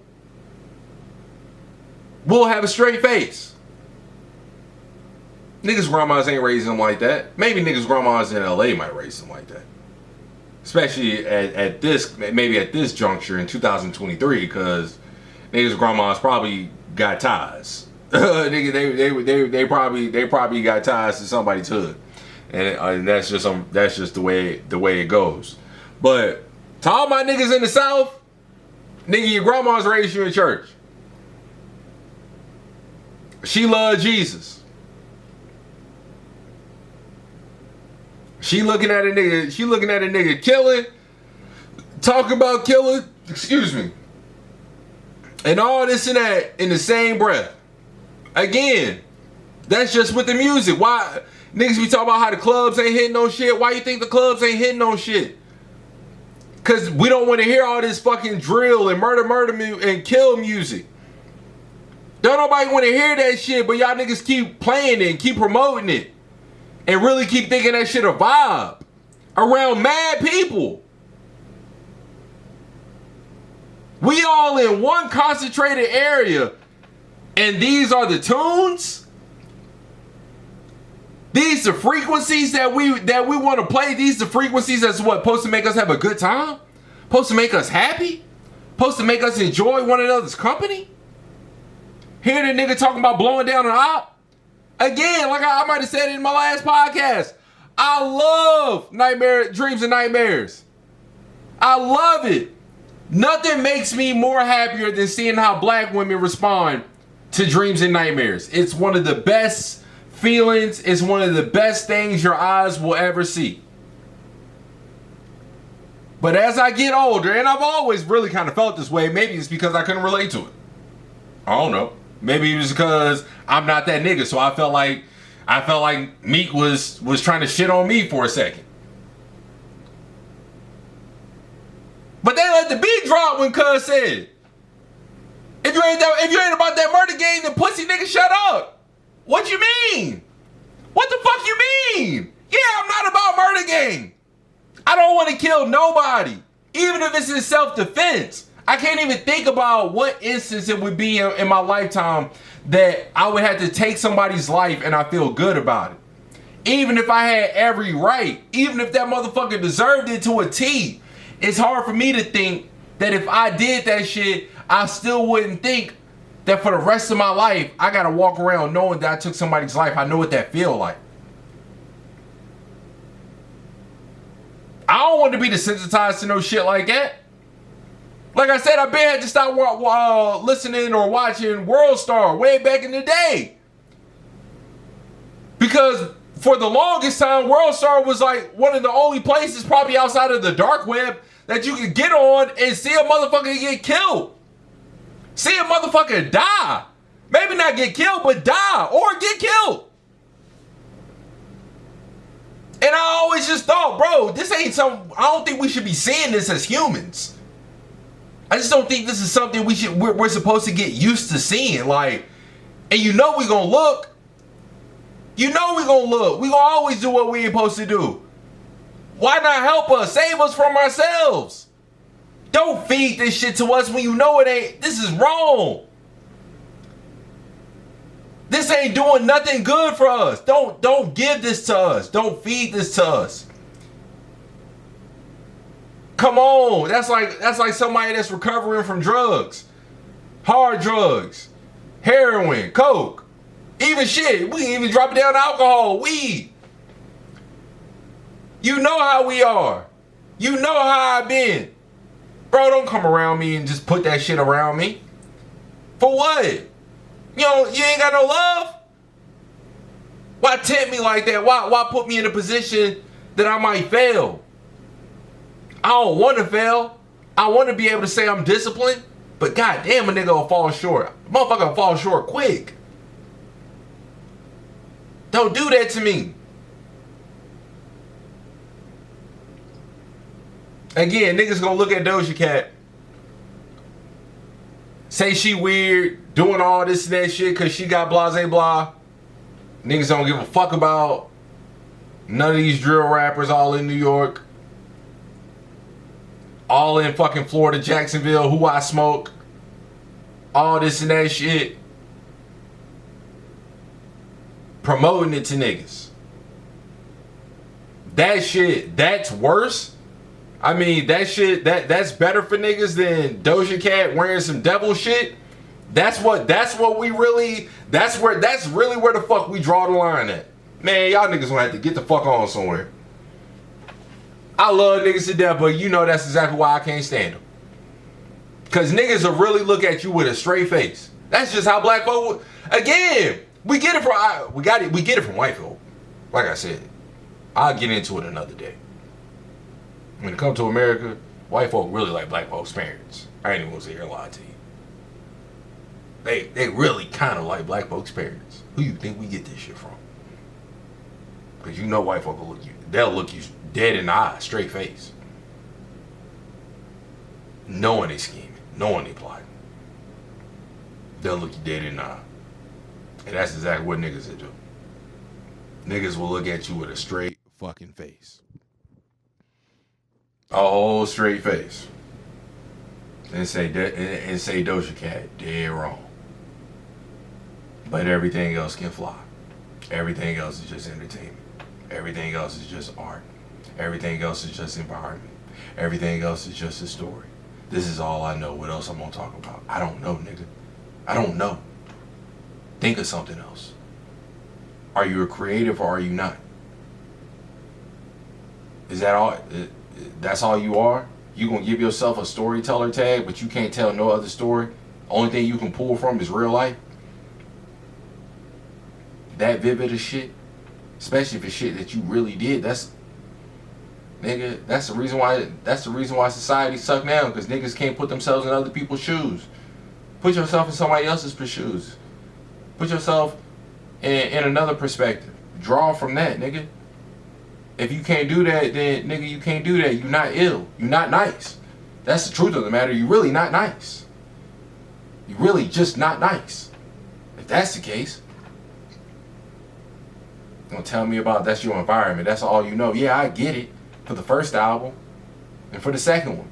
we'll have a straight face. Niggas' grandmas ain't raising them like that. Maybe niggas' grandmas in LA might raise them like that. Especially at this juncture in 2023, because niggas' grandmas probably got ties. Nigga, they probably got ties to somebody's hood, and that's just the way it goes. But to all my niggas in the South, nigga, your grandma's raised you in church. She loved Jesus. She looking at a nigga killing, talking about killing, excuse me, and all this and that in the same breath. Again, that's just with the music. Why niggas be talking about how the clubs ain't hitting no shit? Why you think the clubs ain't hitting no shit? Cause we don't want to hear all this fucking drill and murder and kill music. Don't nobody want to hear that shit, but y'all niggas keep playing it and keep promoting it. and really keep thinking that shit a vibe around mad people. We all in one concentrated area, and these are the tunes. These are frequencies that we want to play. These are frequencies that's what supposed to make us have a good time, supposed to make us happy, supposed to make us enjoy one another's company. Hear the nigga talking about blowing down an op. Again, like I might have said it in my last podcast, I love dreams and nightmares. I love it. Nothing makes me more happier than seeing how black women respond to dreams and nightmares. It's one of the best feelings. It's one of the best things your eyes will ever see. But as I get older, and I've always really kind of felt this way, maybe it's because I couldn't relate to it. I don't know. Maybe it was because I'm not that nigga, so I felt like Meek was trying to shit on me for a second. But they let the beat drop when Cuz said, if you ain't about that murder game, then pussy nigga shut up. What you mean? What the fuck you mean? Yeah, I'm not about murder game. I don't want to kill nobody, even if it's in self-defense. I can't even think about what instance it would be in my lifetime that I would have to take somebody's life and I feel good about it. Even if I had every right, even if that motherfucker deserved it to a T, it's hard for me to think that if I did that shit, I still wouldn't think that for the rest of my life, I gotta walk around knowing that I took somebody's life. I know what that feel like. I don't want to be desensitized to no shit like that. Like I said, I been had to stop listening or watching World Star way back in the day. Because for the longest time, World Star was like one of the only places probably outside of the dark web that you could get on and see a motherfucker get killed. See a motherfucker die. Maybe not get killed, but die or get killed. And I always just thought, bro, this ain't I don't think we should be seeing this as humans. I just don't think this is something we're supposed to get used to seeing. Like, and you know we gonna look. You know we gonna look. We gonna always do what we ain't supposed to do. Why not help us? Save us from ourselves. Don't feed this shit to us when you know it ain't. This is wrong. This ain't doing nothing good for us. Don't give this to us. Don't feed this to us. Come on. That's like somebody that's recovering from drugs. Hard drugs. Heroin, coke. Even shit. We can even drop it down to alcohol, weed. You know how we are. You know how I've been. Bro, don't come around me and just put that shit around me. For what? You ain't got no love? Why tempt me like that? Why put me in a position that I might fail? I don't want to fail. I want to be able to say I'm disciplined, but goddamn, a nigga will fall short. Motherfucker will fall short quick. Don't do that to me. Again, niggas gonna look at Doja Cat, say she weird, doing all this and that shit because she got blase blah. Niggas don't give a fuck about none of these drill rappers all in New York. All in fucking Florida, Jacksonville, who I smoke. All this and that shit. Promoting it to niggas. That shit, that's worse. I mean, that shit, that's better for niggas than Doja Cat wearing some devil shit. That's really where the fuck we draw the line at. Man, y'all niggas gonna have to get the fuck on somewhere. I love niggas to death, but you know that's exactly why I can't stand them. Cause niggas will really look at you with a straight face. That's just how black folk. Again, we get it from white folk. Like I said, I'll get into it another day. When it comes to America, white folk really like black folks' parents. I ain't even gonna sit here and lie to you. They really kind of like black folks' parents. Who you think we get this shit from? Because you know white folk will they'll look you dead in the eye, straight face. Knowing they scheming, knowing they plotting. They'll look you dead in the eye. And that's exactly what niggas will do. niggas will look at you with a straight fucking face. A whole straight face. And say Doja Cat, dead wrong. But everything else can fly. Everything else is just entertainment. Everything else is just art. Everything else is just environment. Everything else is just a story. This is all I know. What else I'm gonna talk about? I don't know, nigga. I don't know. Think of something else. Are you a creative or are you not? Is that all? That's all you are? You gonna give yourself a storyteller tag, but you can't tell no other story? Only thing you can pull from is real life? That vivid of shit? Especially for shit that you really did. That's the reason why society suck now, because niggas can't put themselves in other people's shoes. Put yourself in somebody else's shoes. Put yourself in another perspective. Draw from that, nigga. If you can't do that, then nigga, you can't do that. You're not ill. You're not nice. That's the truth of the matter. You're really not nice. You're really just not nice. If that's the case, don't tell me about that's your environment. That's all you know. Yeah, I get it. For the first album and for the second one.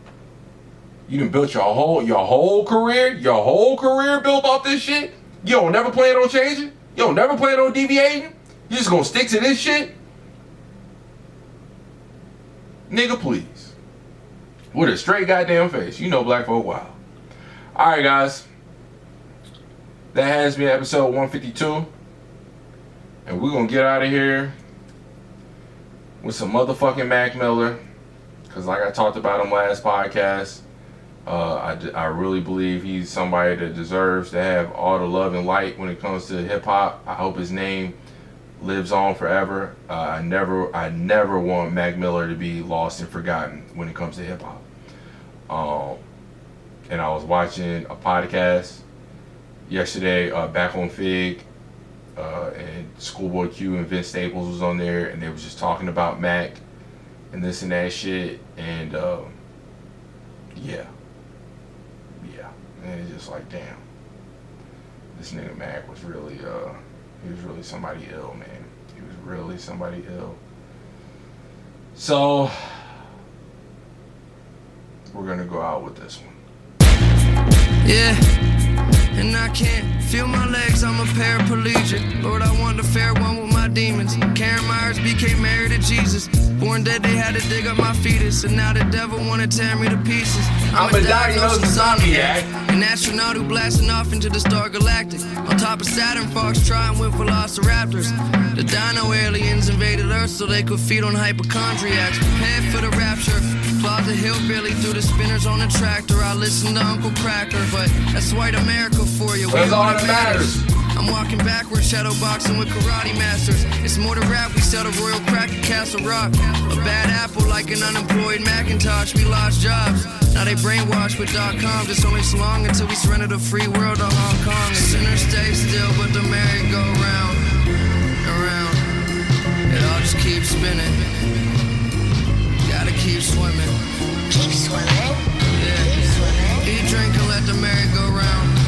You done built your whole career built off this shit? You don't never plan on changing? You don't never plan on deviating? You just gonna stick to this shit? Nigga, please. With a straight goddamn face. You know black folk wild. Alright, guys. That has been episode 152. And we're gonna get out of here with some motherfucking Mac Miller, because like I talked about him last podcast, I really believe he's somebody that deserves to have all the love and light when it comes to hip hop. I hope his name lives on forever. I never want Mac Miller to be lost and forgotten when it comes to hip hop. And I was watching a podcast yesterday, back on Fig. And Schoolboy Q and Vince Staples was on there, and they was just talking about Mac and this and that shit, and yeah, and it's just like, damn, this nigga Mac was really, he was really somebody ill, man. He was really somebody ill. So we're gonna go out with this one. Yeah, and I can't feel my legs, I'm a paraplegic. Lord, I want the fair one with my demons. Karen Myers became married to Jesus. Born dead, they had to dig up my fetus. And now the devil wanna tear me to pieces. I'm a diagnosed insomniac, an astronaut who blasting off into the star galactic. On top of Saturn, Fox trying with velociraptors. The dino aliens invaded Earth so they could feed on hypochondriacs. Prepared for the rapture. Plod the hillbilly through the spinners on the tractor. I listen to Uncle Cracker, but that's white America for you. That's all that matters. I'm walking backwards, shadow boxing with karate masters. It's more than rap, we sell the Royal Crack at Castle Rock. A bad apple like an unemployed Macintosh. We lost jobs, now they brainwashed with .com. Just only so long until we surrender the free world to Hong Kong. And sinners stay still, but the merry-go-round, around. It all just keeps spinning. Gotta keep swimming. Keep swimming? Yeah. Keep swimming? Eat, drink, and let the merry-go-round.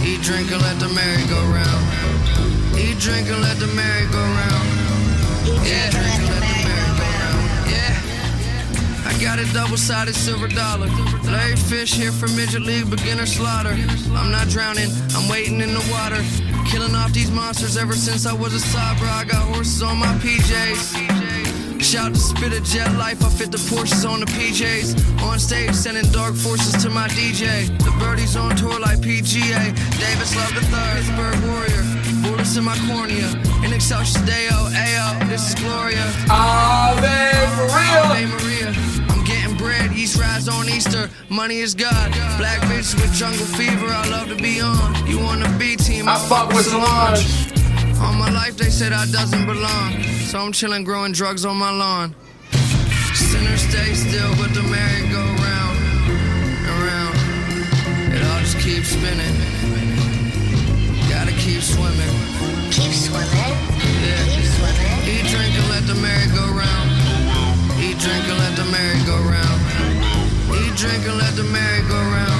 Eat, drink, and let the merry-go-round. Eat, drink, and let the merry-go-round. Yeah, drink and let the merry-go-round. Yeah. I got a double-sided silver dollar. Larry Fish here for Midget League beginner slaughter. I'm not drowning, I'm waiting in the water. Killing off these monsters ever since I was a Sabra. I got horses on my PJs. Shout to Spitter Jet Life, I fit the Porsches on the PJs. On stage, sending dark forces to my DJ. The birdies on tour like PGA. Davis Love the Third, Pittsburgh Warrior. Bullets in my cornea. In Excelsior Deo, Ayo, this is Gloria. Ave Maria. Ave Maria. I'm getting bread, East Rise on Easter. Money is God. Black bitch with jungle fever, I love to be on. You on the B team, I fuck with Solange. All my life they said I doesn't belong, so I'm chillin' growing drugs on my lawn. Sinners stay still, but the merry-go-round, around. It all just keeps spinning. Gotta keep swimming. Keep swimming? Yeah. Keep swimming? Eat, drink, and let the merry-go-round. Eat, drink, and let the merry-go-round. Eat, drink, and let the merry-go-round.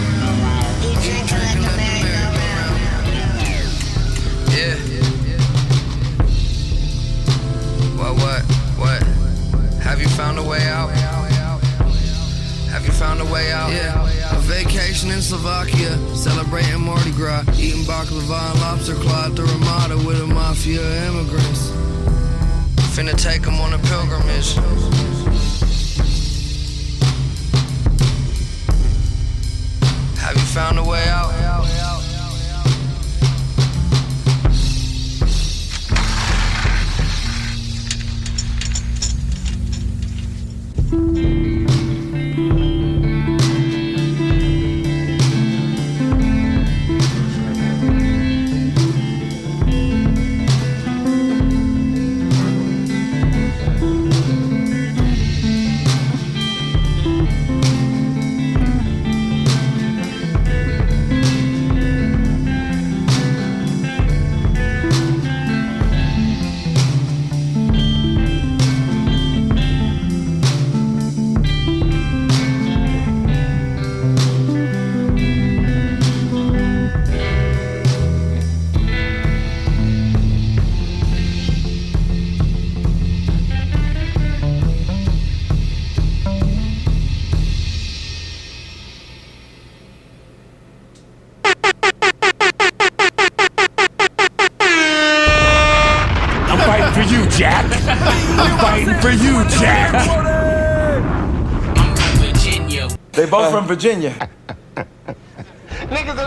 Eat, drink, and let the merry-go-round. Yeah. Have you found a way out? Yeah. A vacation in Slovakia, celebrating Mardi Gras, eating baklava and lobster claw at the Ramada with a mafia of immigrants. Finna take them on a pilgrimage. Have you found a way out? For you, Jack. I'm from Virginia. They both from Virginia. Niggas